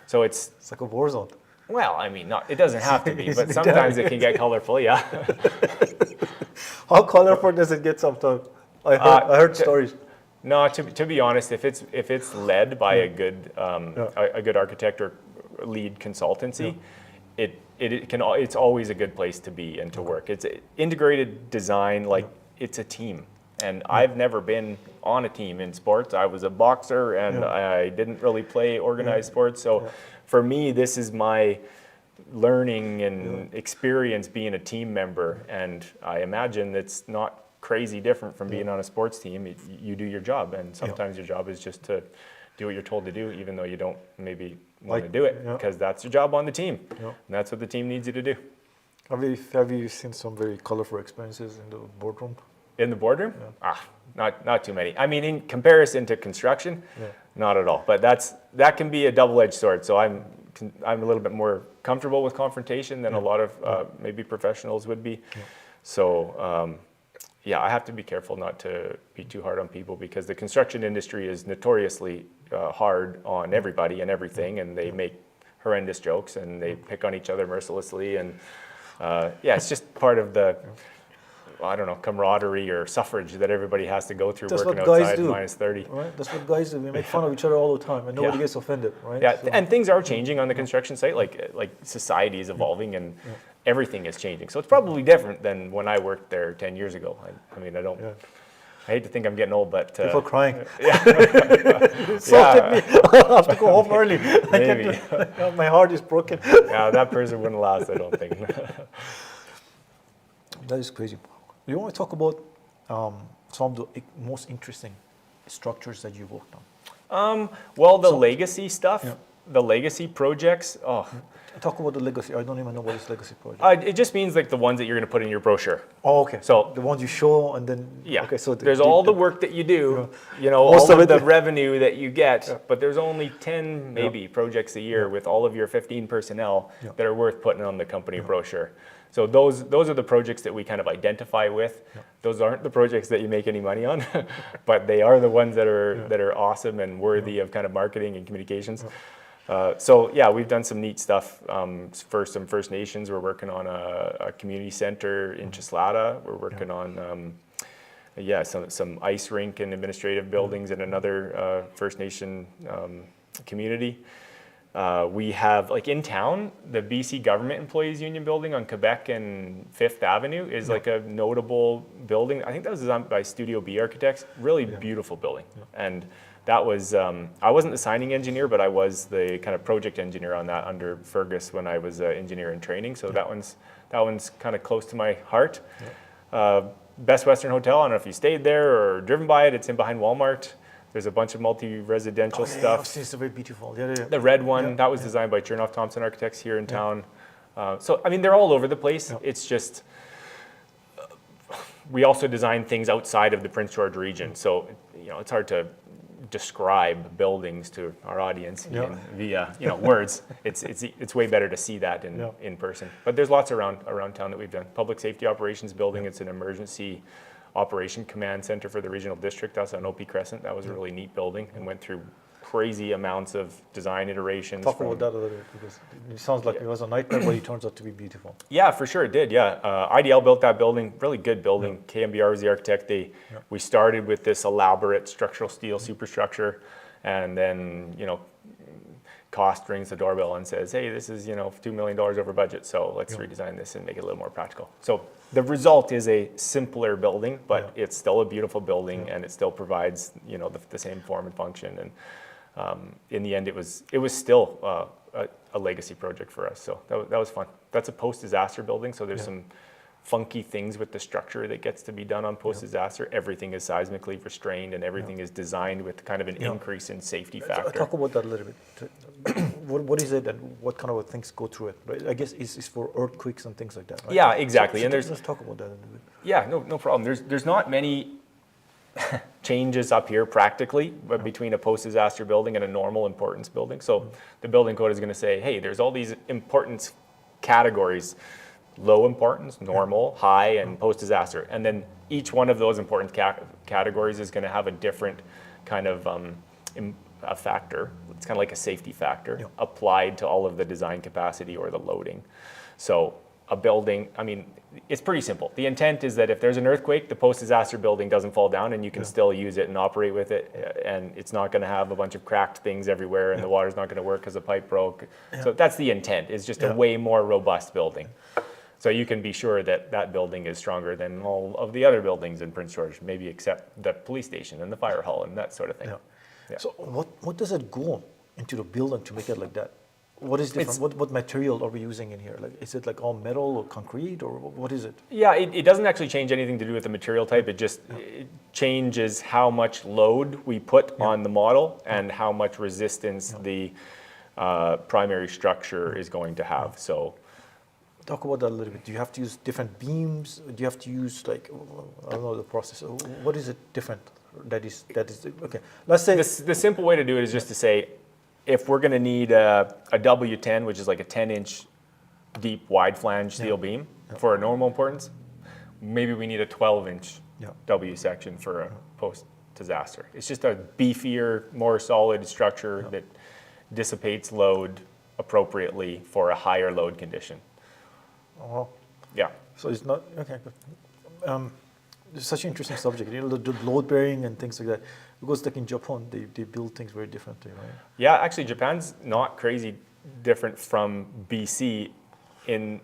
Speaker 2: So it's
Speaker 1: like a war zone.
Speaker 2: Well, I mean, it doesn't have to be, but sometimes it can get colorful, yeah.
Speaker 1: How colorful does it get sometimes? I heard stories.
Speaker 2: No, to be honest, if it's led by a good architect or lead consultancy, it's always a good place to be and to work. It's integrated design, like it's a team. And I've never been on a team in sports. I was a boxer and I didn't really play organized sports. So for me, this is my learning and experience being a team member. And I imagine it's not crazy different from being on a sports team. You do your job, and sometimes your job is just to do what you're told to do, even though you don't maybe want to do it, because that's your job on the team, and that's what the team needs you to do.
Speaker 1: Have you seen some very colorful experiences in the boardroom?
Speaker 2: In the boardroom? Not too many. I mean, in comparison to construction, not at all. But that can be a double-edged sword. So I'm a little bit more comfortable with confrontation than a lot of maybe professionals would be. So I have to be careful not to be too hard on people, because the construction industry is notoriously hard on everybody and everything, and they make horrendous jokes and they pick on each other mercilessly, and it's just part of the camaraderie or suffrage that everybody has to go through.
Speaker 1: That's
Speaker 2: working
Speaker 1: what guys
Speaker 2: outside
Speaker 1: do,
Speaker 2: minus 30.
Speaker 1: right? That's what guys do. We make fun of each other all the time, and nobody gets offended, right?
Speaker 2: Yeah, and things are changing on the construction site. Like society is evolving, and everything is changing. So it's probably different than when I worked there 10 years ago. I mean, I hate to think I'm getting old, but
Speaker 1: people are crying.
Speaker 2: So
Speaker 1: me. I have to go home early.
Speaker 2: Maybe.
Speaker 1: My heart is broken.
Speaker 2: Yeah, that person wouldn't last, I don't think.
Speaker 1: That is crazy. You want to talk about some of the most interesting structures that you worked on?
Speaker 2: Well, the legacy stuff, the legacy projects.
Speaker 1: Talk about the legacy. I don't even know what is legacy project.
Speaker 2: It just means like the ones that you're going to put in your brochure.
Speaker 1: Oh, okay.
Speaker 2: So
Speaker 1: the ones you show, and then Okay, so
Speaker 2: there's all the work that you do,
Speaker 1: most
Speaker 2: all
Speaker 1: of
Speaker 2: of
Speaker 1: it.
Speaker 2: the revenue that you get, but there's only 10 maybe projects a year with all of your 15 personnel that are worth putting on the company brochure. So those are the projects that we kind of identify with. Those aren't the projects that you make any money on, but they are the ones that are awesome and worthy of kind of marketing and communications. We've done some neat stuff for some First Nations. We're working on a community center in Chislata. We're working on some ice rink and administrative buildings in another First Nation community. We have, like in town, the BC Government Employees Union building on Quebec and 5th Avenue is like a notable building. I think that was designed by Studio B Architects. Really beautiful building. And that was, I wasn't the signing engineer, but I was the kind of project engineer on that under Fergus when I was an engineer in training. So that one's kind of close to my heart. Best Western Hotel, I don't know if you stayed there or driven by it. It's in behind Walmart. There's a bunch of multi-residential stuff.
Speaker 1: It's very beautiful.
Speaker 2: The red one, that was designed by Chernoff Thompson Architects here in town. So, I mean, they're all over the place. It's just, we also design things outside of the Prince George region. So, it's hard to describe buildings to our audience via words. It's way better to see that in person. But there's lots around town that we've done. Public Safety Operations Building, it's an emergency operation command center for the regional district. That's on OP Crescent. That was a really neat building and went through crazy amounts of design iterations.
Speaker 1: Talk about that a little bit, because it sounds like it was a nightmare, but it turns out to be beautiful.
Speaker 2: Yeah, for sure it did. IDL built that building, really good building. KMBR was the architect. We started with this elaborate structural steel superstructure, and then cost rings the doorbell and says, hey, this is $2 million over budget, so let's redesign this and make it a little more practical. So the result is a simpler building, but it's still a beautiful building, and it still provides the same form and function. And in the end, it was still a legacy project for us. So that was fun. That's a post-disaster building, so there's some funky things with the structure that gets to be done on post-disaster. Everything is seismically restrained, and everything is designed with kind of an increase in safety factor.
Speaker 1: Talk about that a little bit. What is it, and what kind of things go through it? Right? I guess it's for earthquakes and things like that. Right?
Speaker 2: Yeah, exactly.
Speaker 1: So
Speaker 2: and
Speaker 1: let's talk about that a little bit.
Speaker 2: Yeah, no problem. There's not many changes up here practically between a post-disaster building and a normal importance building. So the building code is going to say, hey, there's all these importance categories: low importance, normal, high, and post-disaster. And then each one of those importance categories is going to have a different kind of a factor. It's kind of like a safety factor applied to all of the design capacity or the loading. So a building, I mean, it's pretty simple. The intent is that if there's an earthquake, the post-disaster building doesn't fall down, and you can still use it and operate with it, and it's not going to have a bunch of cracked things everywhere, and the water's not going to work because a pipe broke. So that's the intent. It's just a way more robust building. So you can be sure that that building is stronger than all of the other buildings in Prince George, maybe except the police station and the fire hall and that sort of thing.
Speaker 1: So what does it go into the building to make it like that? What is different? What material are we using in here? Like, is it like all metal or concrete, or what is it?
Speaker 2: Yeah, it doesn't actually change anything to do with the material type. It just it changes how much load we put on the model and how much resistance the primary structure is going to have. So,
Speaker 1: Talk about that a little bit. Do you have to use different beams? Do you have to use like, I don't know the process. What is it different? That is okay. Let's say
Speaker 2: the simple way to do it is just to say, if we're going to need a W10, which is like a 10-inch deep wide flange steel beam for a normal importance, maybe we need a 12-inch W section for a post-disaster. It's just a beefier, more solid structure that dissipates load appropriately for a higher load condition.
Speaker 1: Oh,
Speaker 2: Yeah.
Speaker 1: so it's not okay. It's such an interesting subject. You know, the load bearing and things like that. Because like in Japan, they build things very differently, right?
Speaker 2: Yeah, actually, Japan's not crazy different from BC in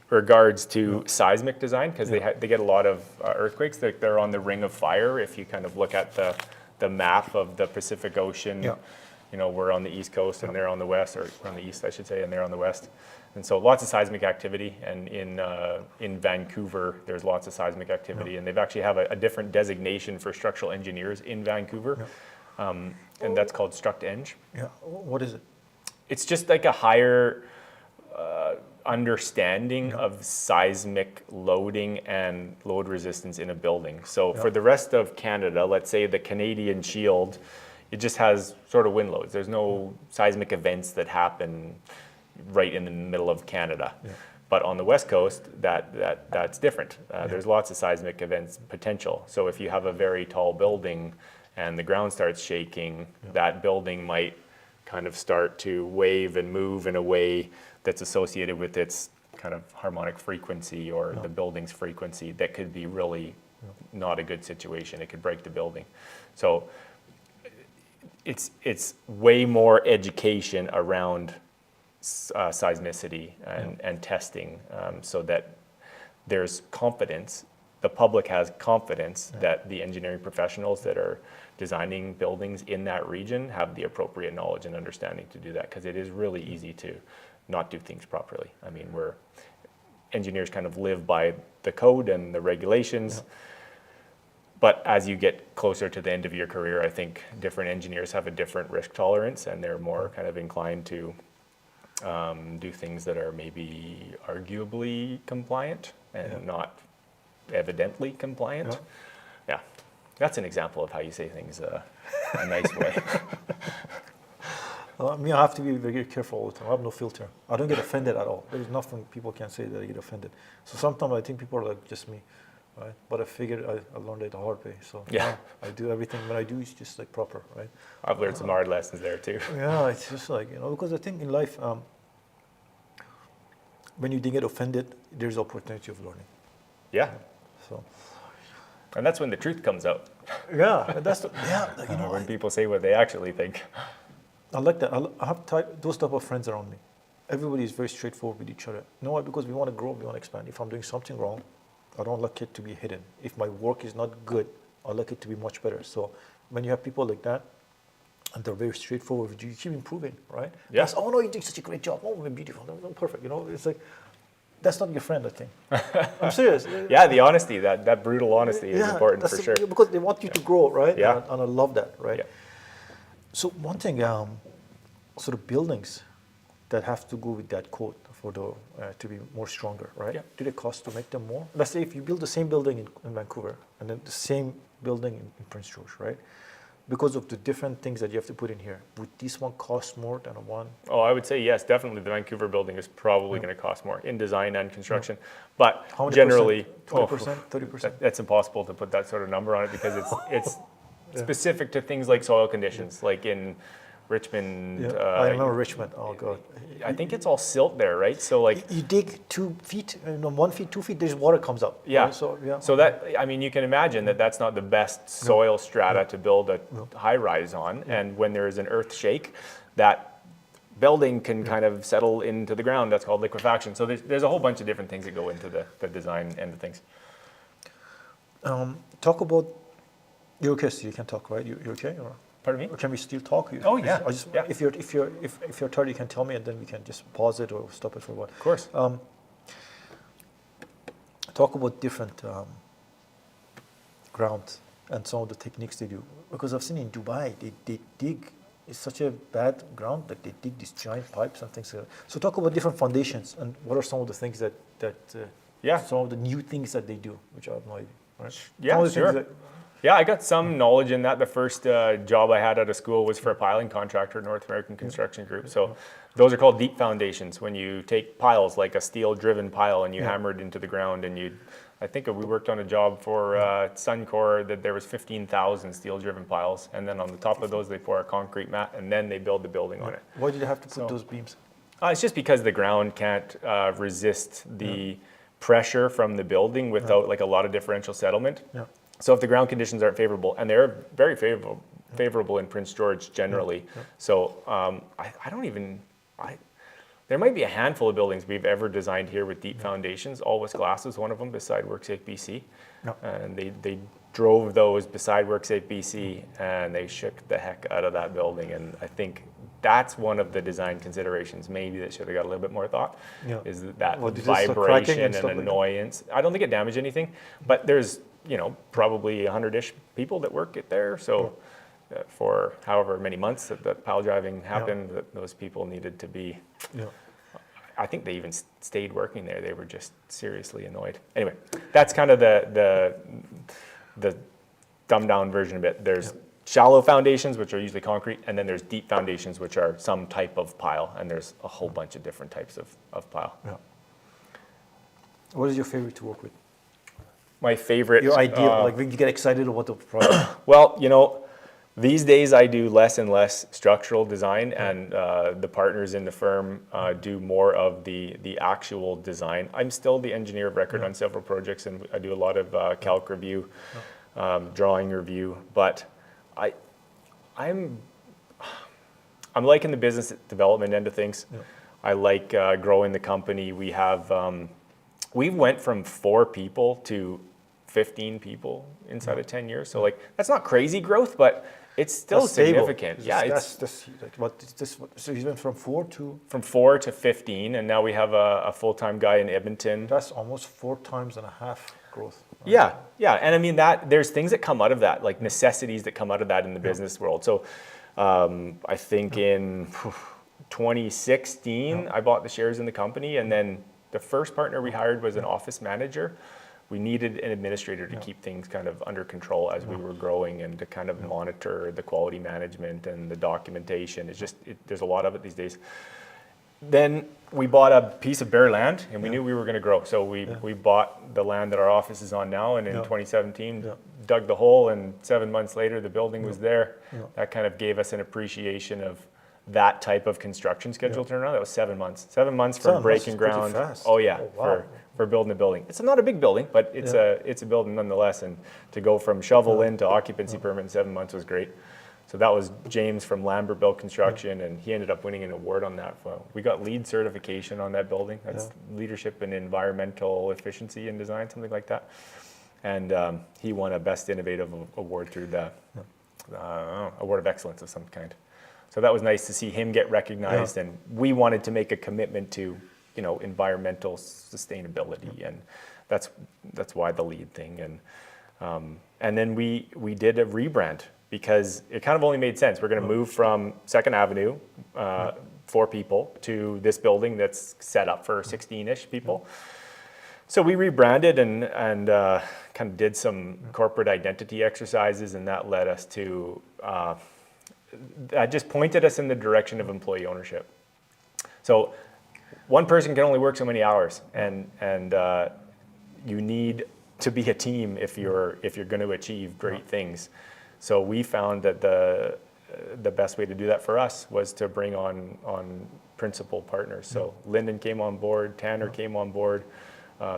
Speaker 2: regards to seismic design, because they get a lot of earthquakes. They're on the ring of fire. If you kind of look at the map of the Pacific Ocean, you know, we're on the east coast and they're on the west, or on the east, I should say, and they're on the west. And so lots of seismic activity, and in Vancouver, there's lots of seismic activity, and they've actually have a different designation for structural engineers in Vancouver, and that's called Struct-Eng.
Speaker 1: Yeah, what is it?
Speaker 2: It's just like a higher understanding of seismic loading and load resistance in a building. So for the rest of Canada, let's say the Canadian Shield, it just has sort of wind loads. There's no seismic events that happen right in the middle of Canada. But on the West Coast, that's different. There's lots of seismic events potential. So if you have a very tall building and the ground starts shaking, that building might kind of start to wave and move in a way that's associated with its kind of harmonic frequency or the building's frequency. That could be really not a good situation. It could break the building. So it's way more education around seismicity and testing, so that there's confidence, the public has confidence that the engineering professionals that are designing buildings in that region have the appropriate knowledge and understanding to do that, because it is really easy to not do things properly. I mean, engineers kind of live by the code and the regulations, but as you get closer to the end of your career, I think different engineers have a different risk tolerance, and they're more kind of inclined to do things that are maybe arguably compliant and not evidently compliant. Yeah, that's an example of how you say things a nice way.
Speaker 1: I mean, I have to be very careful all the time. I have no filter. I don't get offended at all. There's nothing people can say that I get offended. So sometimes I think people are like just me, right? But I figured I learned it the hard way. So I do everything. What I do is just like proper, right?
Speaker 2: I've learned some hard lessons there too.
Speaker 1: Yeah, it's just like, you know, because I think in life, when you didn't get offended, there's opportunity of learning.
Speaker 2: Yeah.
Speaker 1: So.
Speaker 2: And that's when the truth comes out.
Speaker 1: Yeah, you know,
Speaker 2: when people say what they actually think.
Speaker 1: I like that. I have those type of friends around me. Everybody is very straightforward with each other. You know why? Because we want to grow, we want to expand. If I'm doing something wrong, I don't like it to be hidden. If my work is not good, I like it to be much better. So when you have people like that, and they're very straightforward with you, you keep improving, right?
Speaker 2: Yeah.
Speaker 1: Oh no, you're doing such a great job. Oh, we're beautiful. No, perfect. You know, it's like, that's not your friend, I think. I'm serious.
Speaker 2: Yeah, the honesty, that brutal honesty is important for sure.
Speaker 1: Because they want you to grow, right?
Speaker 2: Yeah.
Speaker 1: And I love that, right?
Speaker 2: Yeah.
Speaker 1: So one thing, sort of buildings that have to go with that code for the to be more stronger, right?
Speaker 2: Yeah.
Speaker 1: Do they cost to make them more? Let's say if you build the same building in Vancouver and then the same building in Prince George, right? Because of the different things that you have to put in here, would this one cost more than a one?
Speaker 2: Oh, I would say yes, definitely. The Vancouver building is probably going to cost more in design and construction, but
Speaker 1: How many
Speaker 2: generally,
Speaker 1: 20%, 30%.
Speaker 2: That's impossible to put that sort of number on it, because it's specific to things like soil conditions, like in Richmond.
Speaker 1: Yeah, I remember Richmond. Oh God.
Speaker 2: I think it's all silt there, right? So like
Speaker 1: You dig 2 feet, 1 feet, 2 feet, there's water comes up.
Speaker 2: yeah.
Speaker 1: Right?
Speaker 2: So that, I mean, you can imagine that that's not the best soil strata to build a high rise on, and when there is an earth shake, that building can kind of settle into the ground. That's called liquefaction. So there's a whole bunch of different things that go into the design end of things.
Speaker 1: Talk about, you're okay, so you can talk, right? You're okay? Or?
Speaker 2: Pardon me?
Speaker 1: Can we still talk?
Speaker 2: Oh, yeah. Yeah.
Speaker 1: If you're tired, you can tell me, and then we can just pause it or stop it for a while.
Speaker 2: Of course.
Speaker 1: Talk about different ground and some of the techniques they do. Because I've seen in Dubai, they dig. It's such a bad ground that they dig these giant pipes and things like that. So talk about different foundations and what are some of the things that some of the new things that they do, which I have no idea. Right?
Speaker 2: Yeah, sure. Yeah, I got some knowledge in that. The first job I had out of school was for a piling contractor, North American Construction Group. So those are called deep foundations. When you take piles, like a steel-driven pile, and you hammer it into the ground, and I think we worked on a job for Suncor that there was 15,000 steel-driven piles, and then on the top of those they pour a concrete mat, and then they build the building on it.
Speaker 1: Why did you have to put those beams?
Speaker 2: It's just because the ground can't resist the pressure from the building without like a lot of differential settlement.
Speaker 1: Yeah.
Speaker 2: So if the ground conditions aren't favorable, and they're very favorable in Prince George generally. So there might be a handful of buildings we've ever designed here with deep foundations. All West Glass is one of them beside WorkSafe BC. And they drove those beside WorkSafe BC, and they shook the heck out of that building. And I think that's one of the design considerations maybe that should have got a little bit more thought, is that vibration and annoyance. I don't think it damaged anything, but there's probably 100-ish people that work it there. So for however many months that pile driving happened, that those people needed to be, I think they even stayed working there. They were just seriously annoyed. Anyway, that's kind of the dumbed down version of it. There's shallow foundations, which are usually concrete, and then there's deep foundations, which are some type of pile, and there's a whole bunch of different types of pile.
Speaker 1: Yeah. What is your favorite to work with?
Speaker 2: My favorite.
Speaker 1: Your ideal, like when you get excited about the project.
Speaker 2: Well, these days I do less and less structural design, and the partners in the firm do more of the actual design. I'm still the engineer of record on several projects, and I do a lot of calc review, drawing review, but I'm liking the business development end of things. I like growing the company. We went from 4 people to 15 people inside of 10 years. So that's not crazy growth, but it's still significant.
Speaker 1: So you went from 4 to?
Speaker 2: From 4 to 15, and now we have a full-time guy in Edmonton.
Speaker 1: That's almost 4 times and a half growth.
Speaker 2: Right? Yeah, and I mean there's things that come out of that, like necessities that come out of that in the business world. So I think in 2016, I bought the shares in the company, and then the first partner we hired was an office manager. We needed an administrator to keep things kind of under control as we were growing, and to kind of monitor the quality management and the documentation. There's a lot of it these days. Then we bought a piece of bare land, and we knew we were going to grow. So we bought the land that our office is on now, and in 2017, dug the hole, and 7 months later, the building was there. That kind of gave us an appreciation of that type of construction schedule turnaround. That was 7 months. 7 months from breaking ground.
Speaker 1: Oh wow.
Speaker 2: For building a building. It's not a big building, but it's a building nonetheless. And to go from shovel in to occupancy permit in 7 months was great. So that was James from Lambertville Construction, and he ended up winning an award on that. We got LEED certification on that building. That's leadership in environmental efficiency and design, something like that. And he won a Best Innovative award through the Award of Excellence of some kind. So that was nice to see him get recognized, and we wanted to make a commitment to, environmental sustainability, and that's why the LEED thing. And then we did a rebrand, because it kind of only made sense. We're going to move from 2nd Avenue, 4 people, to this building that's set up for 16-ish people. So we rebranded and kind of did some corporate identity exercises, and that led us to, that just pointed us in the direction of employee ownership. So one person can only work so many hours, and you need to be a team if you're going to achieve great things. So we found that the best way to do that for us was to bring on principal partners. So Lyndon came on board, Tanner came on board.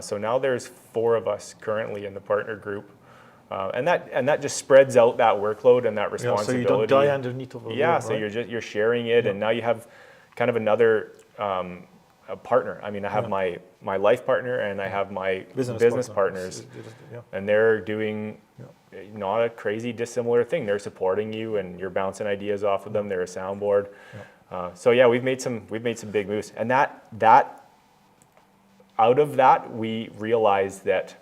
Speaker 2: So now there's 4 of us currently in the partner group. And that just spreads out that workload and that responsibility.
Speaker 1: So you don't die underneath of a
Speaker 2: load, so right? you're sharing it, and now you have kind of another a partner. I mean, I have my life partner, and I have my business partners, and they're doing not a crazy dissimilar thing. They're supporting you, and you're bouncing ideas off of them. They're a soundboard. So yeah, we've made some big moves, and that out of that we realized that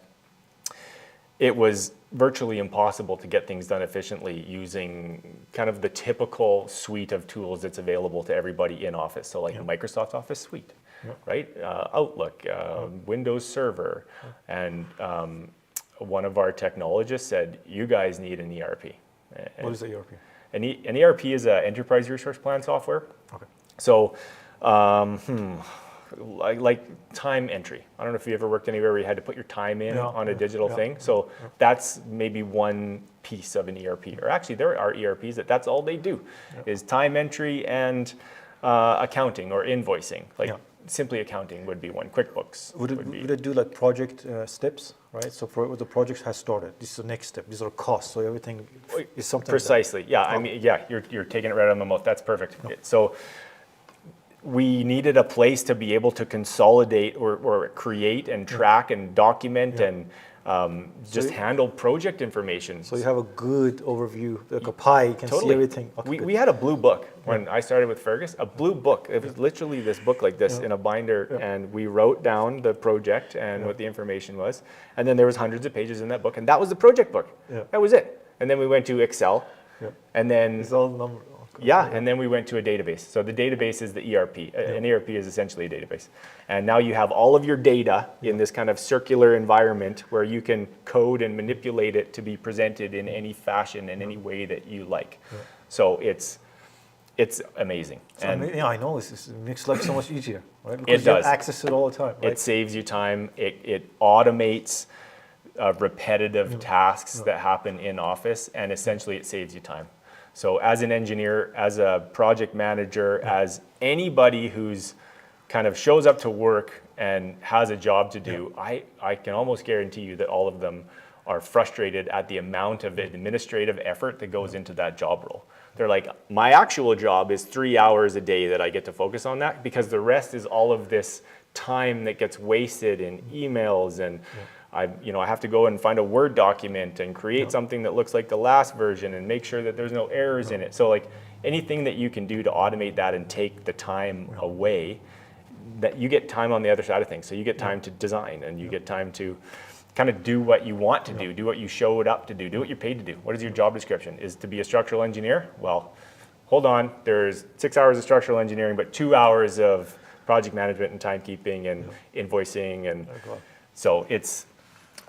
Speaker 2: it was virtually impossible to get things done efficiently using kind of the typical suite of tools that's available to everybody in Office. So like Microsoft Office Suite, right? Outlook, Windows Server, and one of our technologists said, "You guys need an ERP."
Speaker 1: What is the ERP?
Speaker 2: An ERP is an enterprise resource plan software.
Speaker 1: Okay.
Speaker 2: So, like time entry. I don't know if you ever worked anywhere where you had to put your time in on a digital thing. So that's maybe one piece of an ERP. Or actually, there are ERPs that's all they do is time entry and accounting or invoicing. Like simply accounting would be one. QuickBooks
Speaker 1: would it do like project steps, right? So for the project has started, this is the next step. These are costs. So everything is something
Speaker 2: precisely.
Speaker 1: Like that.
Speaker 2: I mean, you're taking it right out of my mouth. That's perfect. So we needed a place to be able to consolidate or create and track and document and just handle project information.
Speaker 1: So you have a good overview, like a pie, you can see everything. Okay,
Speaker 2: we had a blue book when I started with Fergus, a blue book. It was literally this book like this in a binder, and we wrote down the project and what the information was. And then there was hundreds of pages in that book, and that was the project book. That was it. And then we went to Excel, and then
Speaker 1: it's all numbers.
Speaker 2: and then we went to a database. So the database is the ERP. An ERP is essentially a database. And now you have all of your data in this kind of circular environment where you can code and manipulate it to be presented in any fashion, in any way that you like. So it's amazing.
Speaker 1: So I know it makes life so much easier, right?
Speaker 2: It
Speaker 1: Because
Speaker 2: does.
Speaker 1: You have access to it all the time, right?
Speaker 2: It saves you time. It automates repetitive tasks that happen in Office, and essentially it saves you time. So as an engineer, as a project manager, as anybody who's kind of shows up to work and has a job to do, I can almost guarantee you that all of them are frustrated at the amount of administrative effort that goes into that job role. They're like, my actual job is 3 hours a day that I get to focus on that, because the rest is all of this time that gets wasted in emails and I have to go and find a Word document and create something that looks like the last version and make sure that there's no errors in it. So like anything that you can do to automate that and take the time away, that you get time on the other side of things. So you get time to design, and you get time to kind of do what you want to do what you showed up to do what you're paid to do. What is your job description? Is to be a structural engineer? Well, hold on, there's 6 hours of structural engineering, but 2 hours of project management and timekeeping and invoicing. And so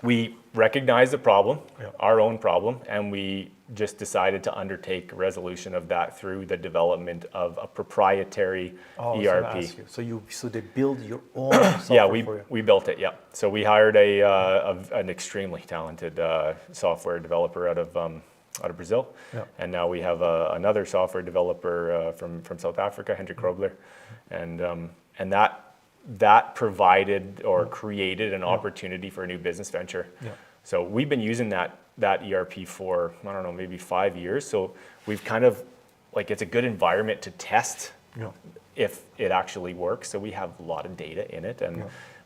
Speaker 2: we recognized the problem, our own problem, and we just decided to undertake resolution of that through the development of a proprietary ERP.
Speaker 1: So they build your own software for you?
Speaker 2: We built it, So we hired an extremely talented software developer out of Brazil, and now we have another software developer from South Africa, Hendrik Krobler, and that provided or created an opportunity for a new business venture. So we've been using that ERP for, I don't know, maybe 5 years. So we've kind of, like, it's a good environment to test if it actually works. So we have a lot of data in it, and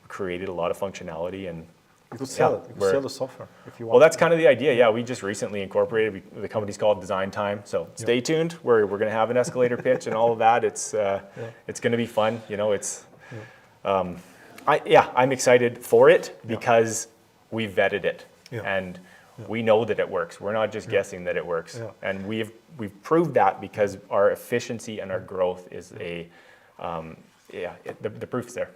Speaker 2: created a lot of functionality. And
Speaker 1: you could sell it. You could sell the software if you want.
Speaker 2: Well, that's kind of the idea. We just recently incorporated. The company's called Design Time. So stay tuned. We're going to have an escalator pitch and all of that. It's going to be fun. I'm excited for it because we vetted it and we know that it works. We're not just guessing that it works, and we've proved that because our efficiency and our growth is the proof's there.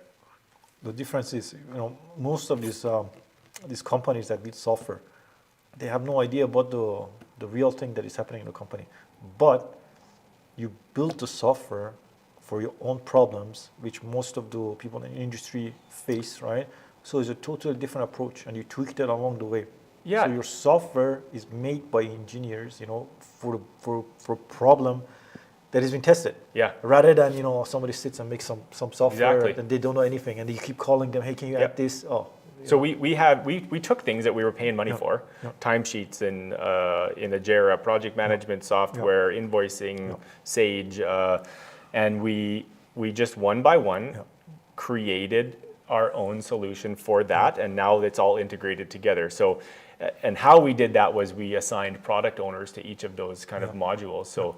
Speaker 1: The difference is, most of these companies that build software, they have no idea about the real thing that is happening in the company, but you build the software for your own problems, which most of the people in the industry face, right? So it's a totally different approach, and you tweak that along the way. So your software is made by engineers, for a problem that has been tested. Rather than somebody sits and makes some software and they don't know anything, and you keep calling them, hey, can you add this?
Speaker 2: So we took things that we were paying money for, timesheets in the Jira, project management software, invoicing, Sage. And we just one by one created our own solution for that, and now it's all integrated together. So And how we did that was we assigned product owners to each of those kind of modules. So,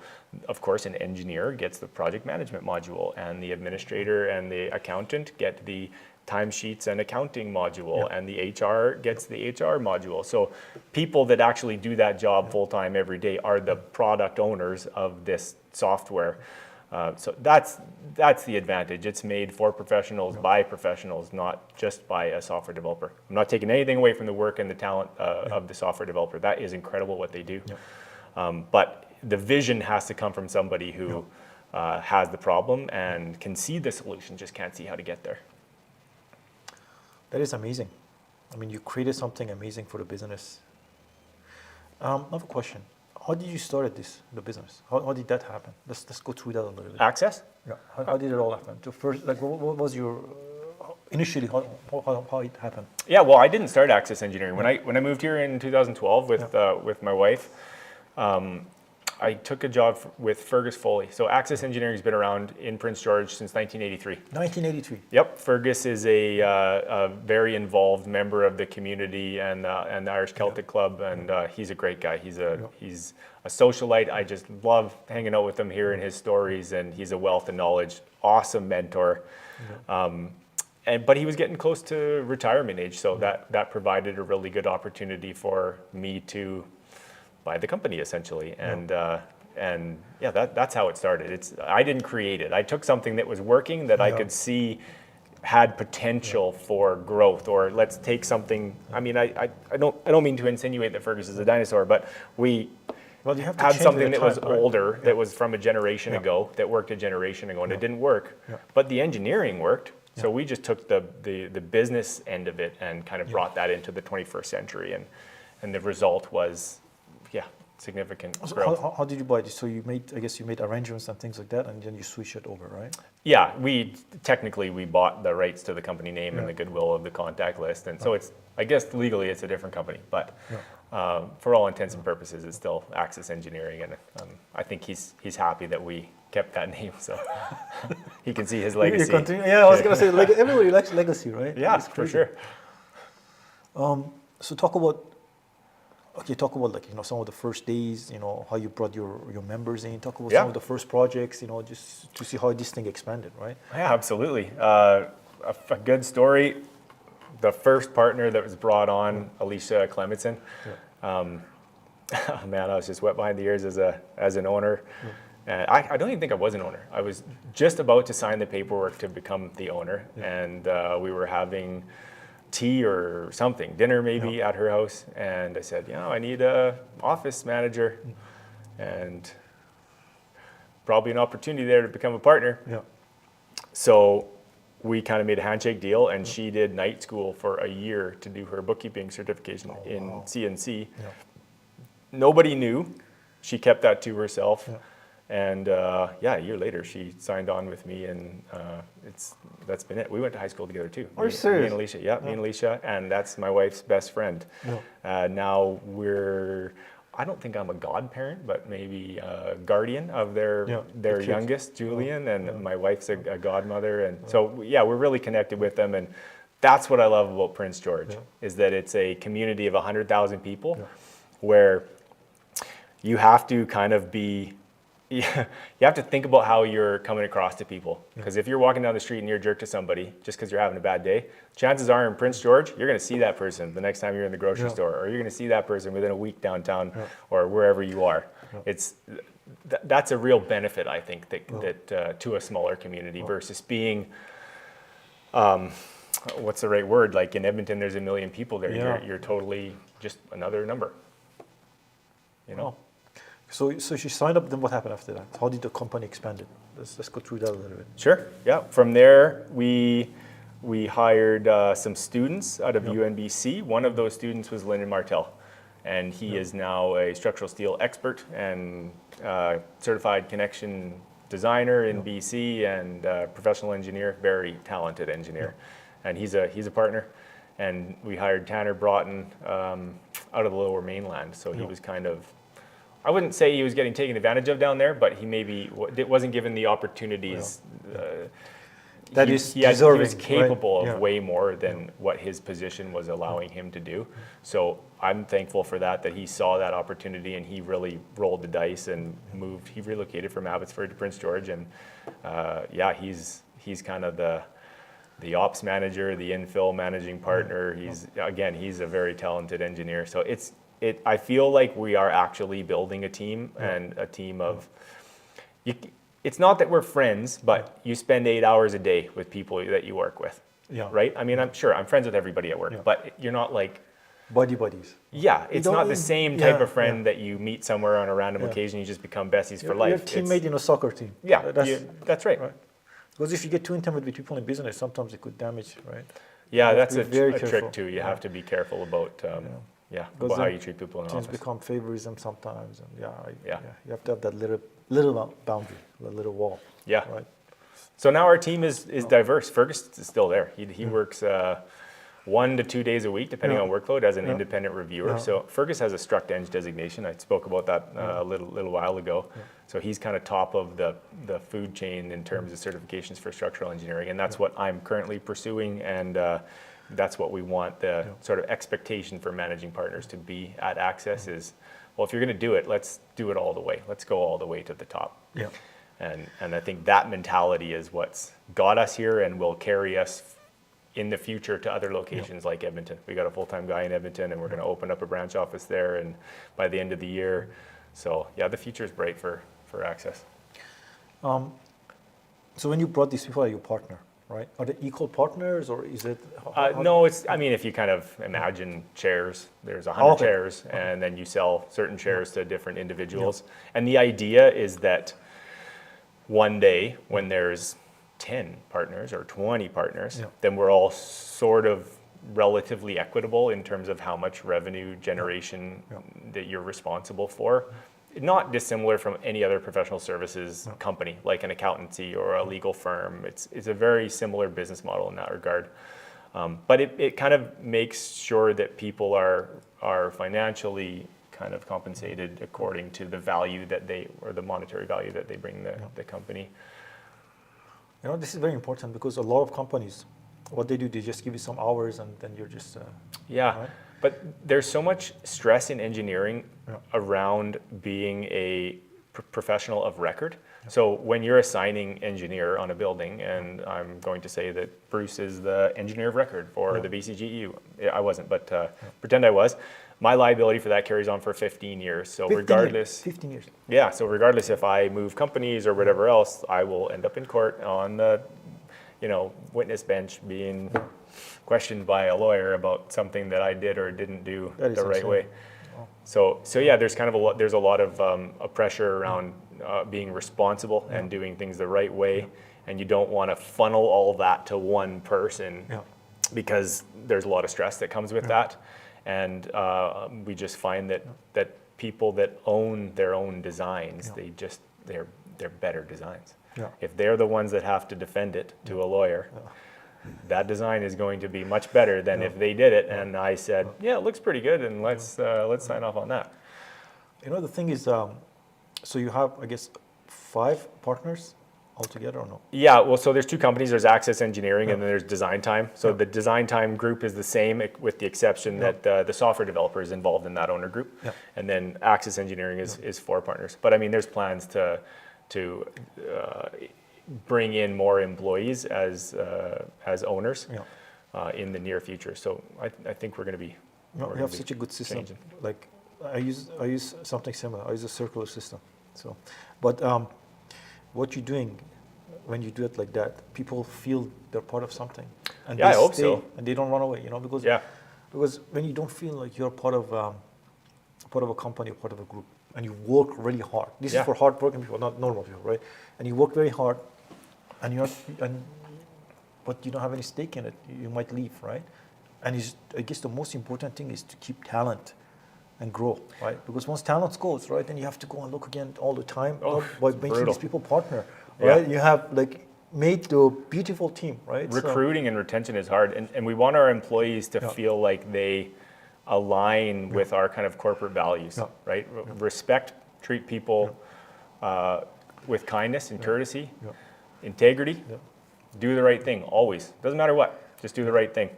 Speaker 2: of course, an engineer gets the project management module, and the administrator and the accountant get the timesheets and accounting module, and the HR gets the HR module. So people that actually do that job full-time every day are the product owners of this software. So that's the advantage. It's made for professionals by professionals, not just by a software developer. I'm not taking anything away from the work and the talent of the software developer. That is incredible what they do. But the vision has to come from somebody who has the problem and can see the solution, just can't see how to get there.
Speaker 1: That is amazing. I mean, you created something amazing for the business. I have a question. How did you start the business? How did that happen? Let's go through that a little bit.
Speaker 2: Access?
Speaker 1: Yeah. How did it all happen? So first, like, what was your initially how it happened?
Speaker 2: Yeah. Well, I didn't start Access Engineering when I moved here in 2012 with my wife. I took a job with Fergus Foley. So Access Engineering has been around in Prince George since 1983.
Speaker 1: 1983.
Speaker 2: Yep, Fergus is a very involved member of the community and the Irish Celtic Club, and he's a great guy. He's a socialite. I just love hanging out with him, hearing his stories, and he's a wealth of knowledge. Awesome mentor. But he was getting close to retirement age, so that provided a really good opportunity for me to buy the company essentially, and that's how it started. I didn't create it. I took something that was working that I could see had potential for growth, or let's take something. I mean, I don't mean to insinuate that Fergus is a dinosaur, but we had something that was older, that was from a generation ago, that worked a generation ago, and it didn't work. But the engineering worked. So we just took the business end of it and kind of brought that into the 21st century, and the result was significant growth.
Speaker 1: How did you buy this? So you made arrangements and things like that, and then you switch it over, right?
Speaker 2: Yeah, we bought the rights to the company name and the goodwill of the contact list, and so I guess legally it's a different company, but for all intents and purposes, it's still Access Engineering, and I think he's happy that we kept that name, so he can see his legacy.
Speaker 1: I was gonna say, everybody likes legacy, right?
Speaker 2: Yeah, for sure.
Speaker 1: So talk about some of the first days, how you brought your members in. Talk about some of the first projects, just to see how this thing expanded, right?
Speaker 2: Yeah, absolutely. A good story. The first partner that was brought on, Alicia Clementson. Oh man, I was just wet behind the ears as an owner. And I don't even think I was an owner. I was just about to sign the paperwork to become the owner, and we were having tea or something, dinner maybe at her house, and I said, I need a office manager, and probably an opportunity there to become a partner. So we kind of made a handshake deal, and she did night school for a year to do her bookkeeping certification in CNC. Nobody knew. She kept that to herself. And a year later, she signed on with me, and that's been it. We went to high school together too.
Speaker 1: Are you serious?
Speaker 2: Me and Alicia, me and Alicia, and that's my wife's best friend. Now I don't think I'm a godparent, but maybe a guardian of their youngest, Julian, and my wife's a godmother, and so we're really connected with them, and that's what I love about Prince George, is that it's a community of 100,000 people, where you have to kind of be. You have to think about how you're coming across to people, because if you're walking down the street and you're a jerk to somebody just because you're having a bad day, chances are in Prince George you're going to see that person the next time you're in the grocery store, or you're going to see that person within a week downtown or wherever you are. That's a real benefit, I think, that to a smaller community versus being what's the right word? Like in Edmonton, there's 1 million people there. You're totally just another number.
Speaker 1: So she signed up. Then what happened after that? How did the company expand? Let's go through that a little bit.
Speaker 2: Sure. Yeah. From there, we hired some students out of UNBC. One of those students was Lyndon Martell, and he is now a structural steel expert and certified connection designer in BC and professional engineer, very talented engineer, and he's a partner. And we hired Tanner Broughton out of the Lower Mainland, so he was kind of. I wouldn't say he was getting taken advantage of down there, but he maybe wasn't given the opportunities.
Speaker 1: that is
Speaker 2: he
Speaker 1: deserving,
Speaker 2: was capable
Speaker 1: right?
Speaker 2: of way more than what his position was allowing him to do. So I'm thankful for that he saw that opportunity and he really rolled the dice and moved. He relocated from Abbotsford to Prince George, and he's kind of the ops manager, the infill managing partner. He's a very talented engineer. So I feel like we are actually building a team, and a team of it's not that we're friends, but you spend 8 hours a day with people that you work with, right? I mean, I'm friends with everybody at work, but you're not like
Speaker 1: buddies.
Speaker 2: Yeah, it's not the same type of friend that you meet somewhere on a random occasion. You just become besties for life.
Speaker 1: You're a teammate in a soccer team.
Speaker 2: Yeah, that's right.
Speaker 1: Because if you get too intimate with people in business, sometimes it could damage, right?
Speaker 2: Yeah, that's a trick too. You have to be careful about about how you treat people in office.
Speaker 1: Things become favorism sometimes, and you have to have that little boundary, a little wall.
Speaker 2: Yeah.
Speaker 1: Right.
Speaker 2: So now our team is diverse. Fergus is still there. He works 1 to 2 days a week, depending on workload, as an independent reviewer. So Fergus has a Struct Eng designation. I spoke about that a little while ago. So he's kind of top of the food chain in terms of certifications for structural engineering, and that's what I'm currently pursuing, and that's what we want the sort of expectation for managing partners to be at Access is, well, if you're going to do it, let's do it all the way. Let's go all the way to the top.
Speaker 1: Yeah.
Speaker 2: And I think that mentality is what's got us here and will carry us in the future to other locations like Edmonton. We got a full-time guy in Edmonton, and we're going to open up a branch office there, and by the end of the year. So yeah, the future is bright for Access.
Speaker 1: So when you brought these people, are your partner, right? Are they equal partners, or is it?
Speaker 2: No, I mean, if you kind of imagine chairs, there's 100 chairs, and then you sell certain chairs to different individuals. And the idea is that one day when there's 10 partners or 20 partners, then we're all sort of relatively equitable in terms of how much revenue generation that you're responsible for. Not dissimilar from any other professional services company, like an accountancy or a legal firm. It's a very similar business model in that regard. But it kind of makes sure that people are financially kind of compensated according to the value that or the monetary value that they bring the company.
Speaker 1: You know, this is very important because a lot of companies, what they do, they just give you some hours and then you're just... right?
Speaker 2: But there's so much stress in engineering around being a professional of record. So when you're assigning engineer on a building, and I'm going to say that Bruce is the engineer of record for the BCGEU. I wasn't, but pretend I was. My liability for that carries on for 15 years. So
Speaker 1: 15 years.
Speaker 2: Yeah, so regardless if I move companies or whatever else, I will end up in court on the witness bench being questioned by a lawyer about something that I did or didn't do the right way. Wow. So yeah, there's kind of there's a lot of pressure around being responsible and doing things the right way, and you don't want to funnel all that to one person because there's a lot of stress that comes with that, and we just find that people that own their own designs, they're better designs. Yeah. If they're the ones that have to defend it to a lawyer, that design is going to be much better than if they did it and I said, yeah, it looks pretty good, and let's sign off on that.
Speaker 1: You know, the thing is, so you have, I guess, 5 partners altogether, or no?
Speaker 2: Yeah, well, so there's 2 companies. There's Access Engineering and then there's Design Time. So the Design Time group is the same, with the exception that the software developer is involved in that owner group. And then Access Engineering is 4 partners. But I mean, there's plans to bring in more employees as owners in the near future. So I think we're going to be.
Speaker 1: We have such a good system. Changing. Like I use something similar. I use a circular system. So, but what you're doing when you do it like that, people feel they're part of something, and
Speaker 2: I hope so.
Speaker 1: And they don't run away. Because when you don't feel like you're part of a company, or part of a group, and you work really hard. This is for hard-working people, not normal people, right? And you work very hard, but you don't have any stake in it. You might leave, right? And I guess the most important thing is to keep talent and grow, right? Because once talent goes, right, then you have to go and look again all the time. By making these people partner, right? You have made the beautiful team, right?
Speaker 2: Recruiting and retention is hard, and we want our employees to feel like they align with our kind of corporate values, right? Respect, treat people with kindness and courtesy, integrity, Do the right thing, always. Doesn't matter what, just do the right thing.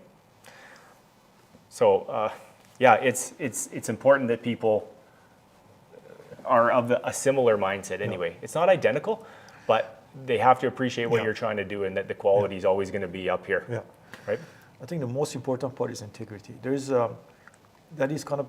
Speaker 2: So, yeah, it's important that people are of a similar mindset anyway. It's not identical, but they have to appreciate what you're trying to do and that the quality is always going to be up here, right?
Speaker 1: I think the most important part is integrity. There's that is kind of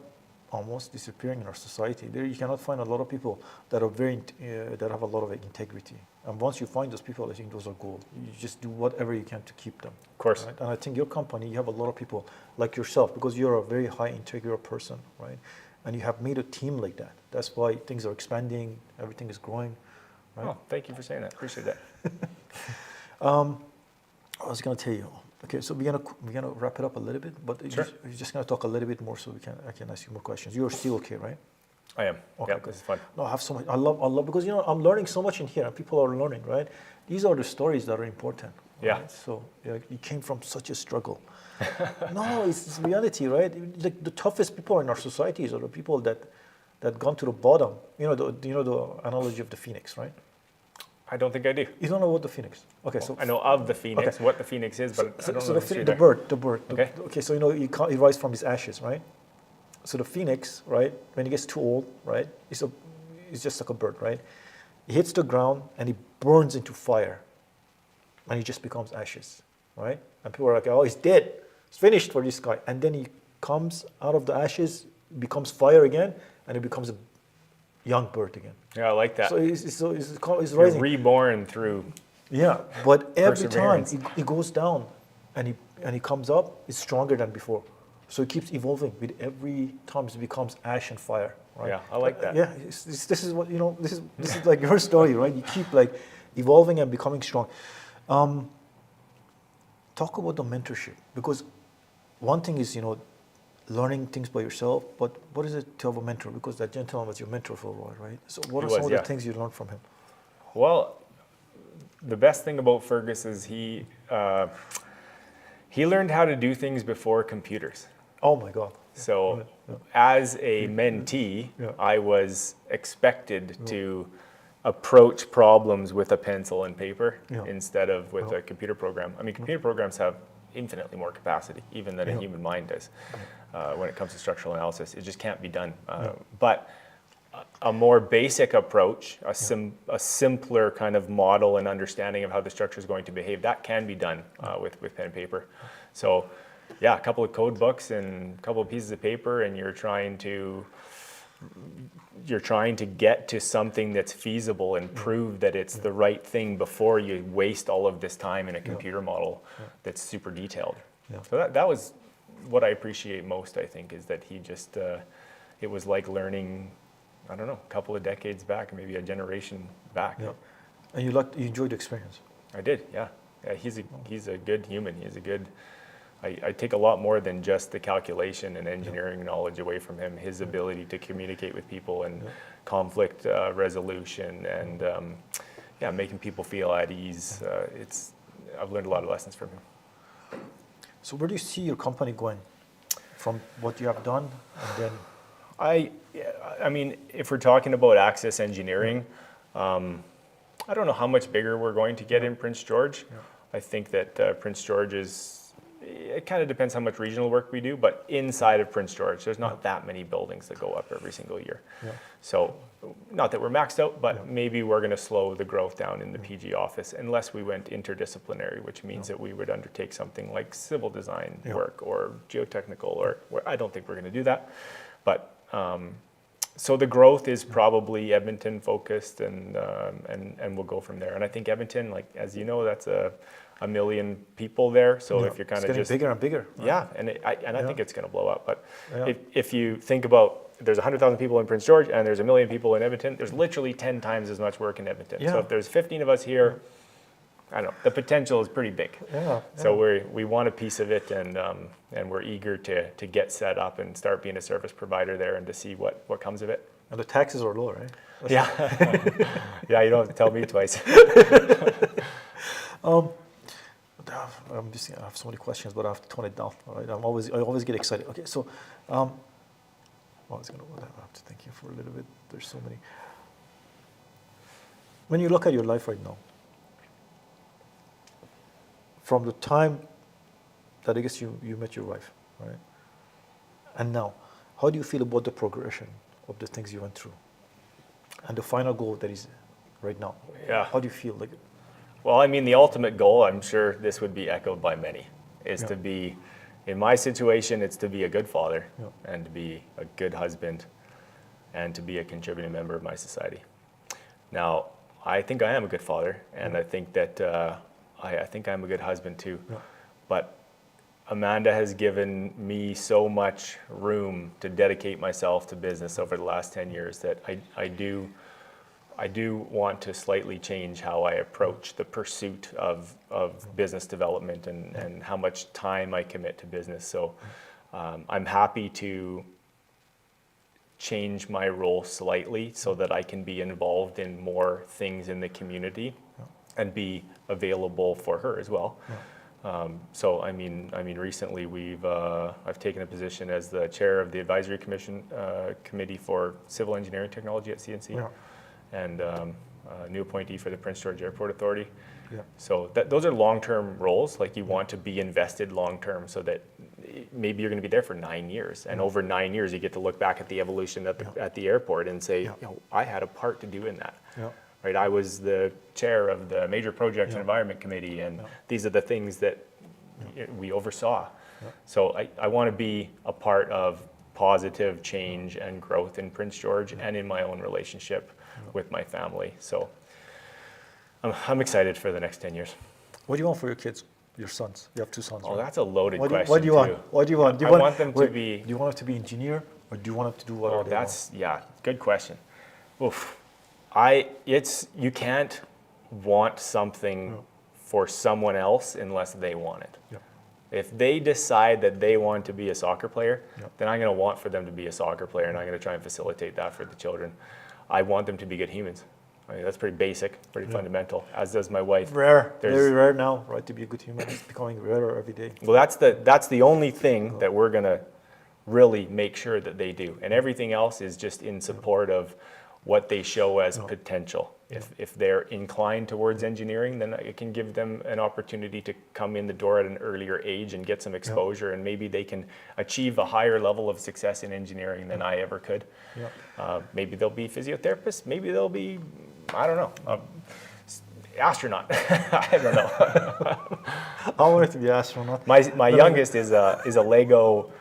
Speaker 1: almost disappearing in our society. There, you cannot find a lot of people that are that have a lot of integrity. And once you find those people, I think those are gold. You just do whatever you can to keep them.
Speaker 2: Of course.
Speaker 1: Right? And I think your company, you have a lot of people like yourself, because you're a very high integral person, right? And you have made a team like that. That's why things are expanding, everything is growing. Right?
Speaker 2: Oh, thank you for saying that. Appreciate that.
Speaker 1: I was going to tell you. Okay, so we're gonna wrap it up a little bit, but
Speaker 2: Sure.
Speaker 1: you're just gonna talk a little bit more, so I can ask you more questions. You're still okay, right?
Speaker 2: I am.
Speaker 1: Okay,
Speaker 2: Yeah,
Speaker 1: good.
Speaker 2: this is fun.
Speaker 1: No, I have so much. I love because I'm learning so much in here, and people are learning, right? These are the stories that are important.
Speaker 2: Yeah.
Speaker 1: Right? So you came from such a struggle. No, it's reality, right? Like the toughest people in our societies are the people that gone to the bottom. You know the analogy of the phoenix, right?
Speaker 2: I don't think I do.
Speaker 1: You don't know what the phoenix? Okay, so
Speaker 2: I know of the phoenix,
Speaker 1: Okay.
Speaker 2: what the phoenix is, but I don't know the history
Speaker 1: the
Speaker 2: there.
Speaker 1: bird.
Speaker 2: Okay.
Speaker 1: Okay, so he rise from his ashes, right? So the phoenix, right, when he gets too old, right, he's just like a bird, right? He hits the ground and he burns into fire, and he just becomes ashes, right? And people are like, oh, he's dead. It's finished for this guy. And then he comes out of the ashes, becomes fire again, and he becomes a young bird again.
Speaker 2: Yeah, I like that.
Speaker 1: So he's
Speaker 2: You're
Speaker 1: rising.
Speaker 2: reborn through.
Speaker 1: Yeah, but every time
Speaker 2: Perseverance.
Speaker 1: he goes down and he comes up, it's stronger than before. So it keeps evolving with every time it becomes ash and fire, right?
Speaker 2: Yeah, I like that.
Speaker 1: Yeah, this is what this is like your story, right? You keep like evolving and becoming strong. Talk about the mentorship, because one thing is learning things by yourself, but what is it to have a mentor? Because that gentleman was your mentor for a while, right? So what are some of the things you learned from him?
Speaker 2: Well, the best thing about Fergus is he learned how to do things before computers.
Speaker 1: Oh my God.
Speaker 2: So as a mentee, I was expected to approach problems with a pencil and paper instead of with a computer program. I mean, computer programs have infinitely more capacity, even than a human mind does, when it comes to structural analysis. It just can't be done. But a more basic approach, a simpler kind of model and understanding of how the structure is going to behave, that can be done with pen and paper. So yeah, a couple of code books and a couple of pieces of paper, and you're trying to get to something that's feasible and prove that it's the right thing before you waste all of this time in a computer model that's super detailed. So that was what I appreciate most, I think, is that he just, it was like learning, I don't know, a couple of decades back, maybe a generation back.
Speaker 1: Yeah. And you enjoyed the experience.
Speaker 2: I did, yeah. He's a good human. He's a good. I take a lot more than just the calculation and engineering knowledge away from him. His ability to communicate with people and conflict resolution and making people feel at ease. I've learned a lot of lessons from him.
Speaker 1: So where do you see your company going from what you have done, and then?
Speaker 2: I mean, if we're talking about access engineering, I don't know how much bigger we're going to get in Prince George. I think that Prince George it kind of depends how much regional work we do, but inside of Prince George, there's not that many buildings that go up every single year. So not that we're maxed out, but maybe we're going to slow the growth down in the PG office unless we went interdisciplinary, which means that we would undertake something like civil design work or geotechnical, or I don't think we're going to do that. But so the growth is probably Edmonton focused, and we'll go from there. And I think Edmonton, like as you know, that's a million people there. So if you're kind of just
Speaker 1: bigger and bigger, right?
Speaker 2: I think it's going to blow up. But if you think about, there's 100,000 people in Prince George and there's a million people in Edmonton, there's literally 10 times as much work in Edmonton. So if there's 15 of us here, I don't know, the potential is pretty big. So we want a piece of it, and we're eager to get set up and start being a service provider there and to see what comes of it.
Speaker 1: And the taxes are low, right?
Speaker 2: Yeah. Yeah, you don't have to tell me twice.
Speaker 1: I have so many questions, but I have to tone it down. All right, I always get excited. Okay, so I have to thank you for a little bit. There's so many. When you look at your life right now, from the time that I guess you met your wife, right? And now, how do you feel about the progression of the things you went through? And the final goal that is right now.
Speaker 2: Yeah.
Speaker 1: How do you feel like?
Speaker 2: Well, I mean, the ultimate goal, I'm sure this would be echoed by many, is
Speaker 1: Yeah.
Speaker 2: to be, in my situation, it's to be a good father
Speaker 1: Yeah.
Speaker 2: and to be a good husband and to be a contributing member of my society. Now, I think I am a good father, and I think that I think I'm a good husband too.
Speaker 1: Yeah.
Speaker 2: But Amanda has given me so much room to dedicate myself to business over the last 10 years that I do want to slightly change how I approach the pursuit of business development and how much time I commit to business. So I'm happy to change my role slightly so that I can be involved in more things in the community and be available for her as well. So I mean, recently I've taken a position as the chair of the advisory committee for civil engineering technology at CNC,
Speaker 1: Yeah.
Speaker 2: and a new appointee for the Prince George Airport Authority.
Speaker 1: Yeah.
Speaker 2: So those are long-term roles. Like you want to be invested long-term, so that maybe you're going to be there for 9 years, and over 9 years you get to look back at the evolution at the airport and say, you know, I had a part to do in that.
Speaker 1: Yeah.
Speaker 2: Right, I was the chair of the Major Projects and Environment Committee, and these are the things that we oversaw. So I want to be a part of positive change and growth in Prince George and in my own relationship with my family. So I'm excited for the next 10 years.
Speaker 1: What do you want for your kids, your sons? You have 2 sons,
Speaker 2: Oh,
Speaker 1: right?
Speaker 2: that's a loaded
Speaker 1: What do you,
Speaker 2: question
Speaker 1: what do you want?
Speaker 2: too.
Speaker 1: What do you want? Do you
Speaker 2: I want them to be.
Speaker 1: Do you want them to be engineer, or do you want them to do whatever
Speaker 2: Oh,
Speaker 1: they
Speaker 2: that's good question. Oof. You can't want something for someone else unless they want it.
Speaker 1: Yeah.
Speaker 2: If they decide that they want to be a soccer player,
Speaker 1: Yeah.
Speaker 2: then I'm going to want for them to be a soccer player, and I'm going to try and facilitate that for the children. I want them to be good humans. I mean, that's pretty basic, pretty fundamental, as does my wife.
Speaker 1: Rare,
Speaker 2: There's-
Speaker 1: very rare now, right? To be a good human, it's becoming rarer every day.
Speaker 2: Well, that's the only thing that we're going to really make sure that they do. And everything else is just in support of what they show as potential. If they're inclined towards engineering, then it can give them an opportunity to come in the door at an earlier age and get some exposure, and maybe they can achieve a higher level of success in engineering than I ever could.
Speaker 1: Yeah.
Speaker 2: Maybe they'll be physiotherapists, maybe they'll be, I don't know, astronaut. I don't know.
Speaker 1: I wanted to be astronaut.
Speaker 2: My youngest is a Lego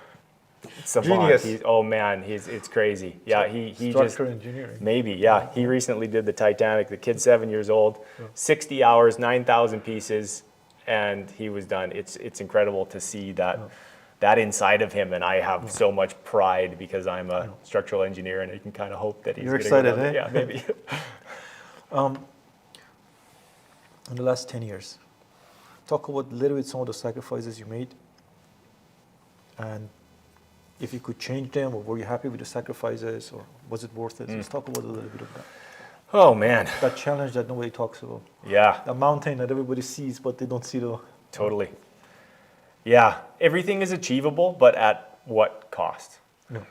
Speaker 2: savant.
Speaker 1: Genius.
Speaker 2: Oh man, it's crazy. Yeah, he just
Speaker 1: Structural engineering.
Speaker 2: maybe. Yeah, he recently did the Titanic. The kid's 7 years old, 60 hours, 9,000 pieces, and he was done. It's incredible to see that inside of him, and I have so much pride because I'm a structural engineer, and I can kind of hope that he's
Speaker 1: You're
Speaker 2: gonna go
Speaker 1: excited,
Speaker 2: down
Speaker 1: eh?
Speaker 2: there. Yeah, maybe.
Speaker 1: In the last 10 years, talk about a little bit some of the sacrifices you made, and if you could change them, or were you happy with the sacrifices, or was it worth it? Let's talk about a little bit of that.
Speaker 2: Oh man.
Speaker 1: That challenge that nobody talks about.
Speaker 2: Yeah.
Speaker 1: The mountain that everybody sees, but they don't see the.
Speaker 2: Totally. Yeah, everything is achievable, but at what cost?
Speaker 1: No.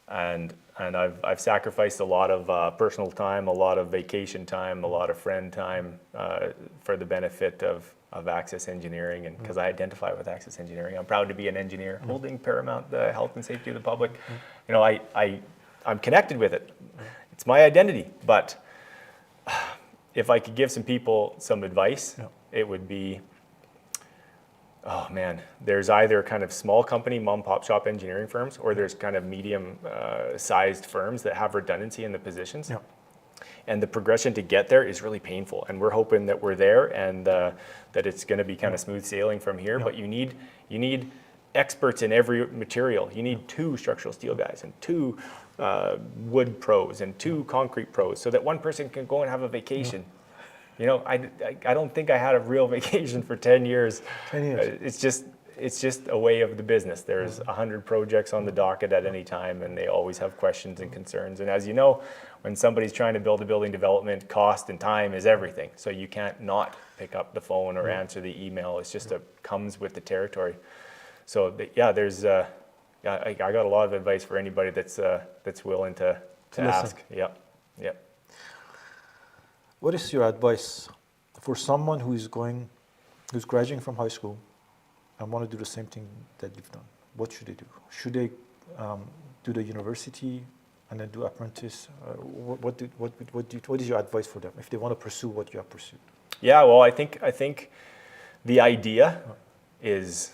Speaker 2: And I've sacrificed a lot of personal time, a lot of vacation time, a lot of friend time for the benefit of Access Engineering, and because I identify with Access Engineering, I'm proud to be an engineer holding paramount the health and safety of the public. You know, I'm connected with it. It's my identity. But if I could give some people some advice, it would be, oh man, there's either kind of small company, mom pop shop engineering firms, or there's kind of medium sized firms that have redundancy in the positions.
Speaker 1: Yeah.
Speaker 2: And the progression to get there is really painful. And we're hoping that we're there, and that it's going to be kind of smooth sailing from here. But you need experts in every material. You need 2 structural steel guys and 2 wood pros and 2 concrete pros, so that one person can go and have a vacation. You know, I don't think I had a real vacation for 10 years.
Speaker 1: 10 years.
Speaker 2: It's just a way of the business. There's 100 projects on the docket at any time, and they always have questions and concerns. And as you know, when somebody's trying to build a building development, cost and time is everything. So you can't not pick up the phone or answer the email. It's just comes with the territory. So there's I got a lot of advice for anybody that's willing to ask. Yep.
Speaker 1: What is your advice for someone who is going who's graduating from high school and want to do the same thing that you've done, what should they do? Should they do the university and then do apprentice? What is your advice for them if they want to pursue what you have pursued?
Speaker 2: Yeah, well, I think the idea is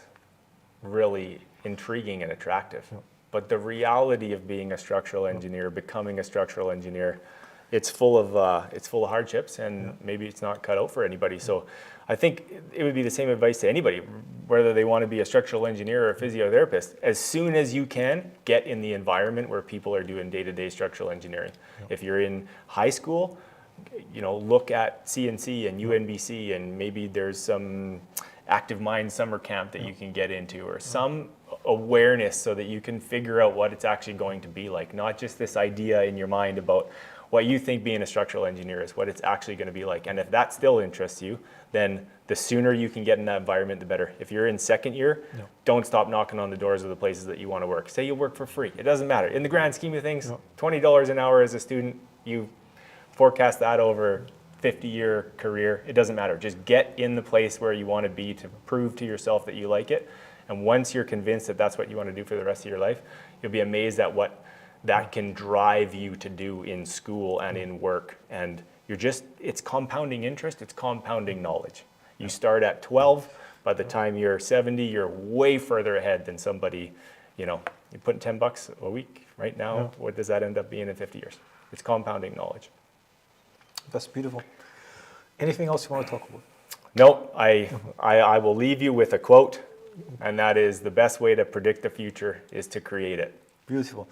Speaker 2: really intriguing and attractive.
Speaker 1: Yeah.
Speaker 2: But the reality of being a structural engineer, becoming a structural engineer, it's full of hardships, and maybe it's not cut out for anybody. So I think it would be the same advice to anybody, whether they want to be a structural engineer or a physiotherapist. As soon as you can, get in the environment where people are doing day-to-day structural engineering. If you're in high school, look at CNC and UNBC, and maybe there's some active mind summer camp that you can get into, or some awareness so that you can figure out what it's actually going to be like, not just this idea in your mind about what you think being a structural engineer is, what it's actually going to be like. And if that still interests you, then the sooner you can get in that environment, the better. If you're in second year, don't stop knocking on the doors of the places that you want to work. Say you'll work for free. It doesn't matter. In the grand scheme of things, $20 an hour as a student, you forecast that over 50-year career, it doesn't matter. Just get in the place where you want to be to prove to yourself that you like it. And once you're convinced that that's what you want to do for the rest of your life, you'll be amazed at what that can drive you to do in school and in work. And it's compounding interest, it's compounding knowledge. You start at 12, by the time you're 70, you're way further ahead than somebody, you put $10 a week right now, what does that end up being in 50 years? It's compounding knowledge.
Speaker 1: That's beautiful. Anything else you want to talk about?
Speaker 2: No, I will leave you with a quote, and that is, the best way to predict the future is to create it.
Speaker 1: Beautiful.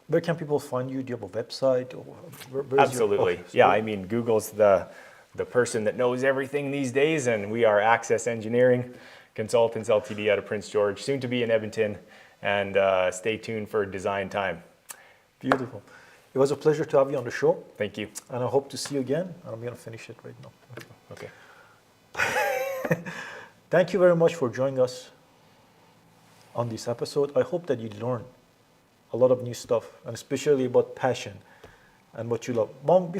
Speaker 1: Where can people find you? Do you have a website? Or where
Speaker 2: Absolutely. Yeah, I mean, Google's the person that knows everything these days, and we are Access Engineering Consultants Ltd. out of Prince George, soon to be in Edmonton, and stay tuned for design time.
Speaker 1: Beautiful. It was a pleasure to have you on the show.
Speaker 2: Thank you.
Speaker 1: And I hope to see you again. And I'm going to finish it right now.
Speaker 2: Okay.
Speaker 1: Thank you very much for joining us on this episode. I hope that you learned a lot of new stuff, and especially about passion and what you love. Mom,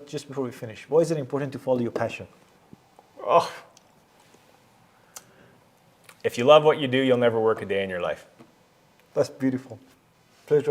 Speaker 1: just before we finish, why is it important to follow your passion?
Speaker 2: Oh. If you love what you do, you'll never work a day in your life.
Speaker 1: That's beautiful. Pleasure.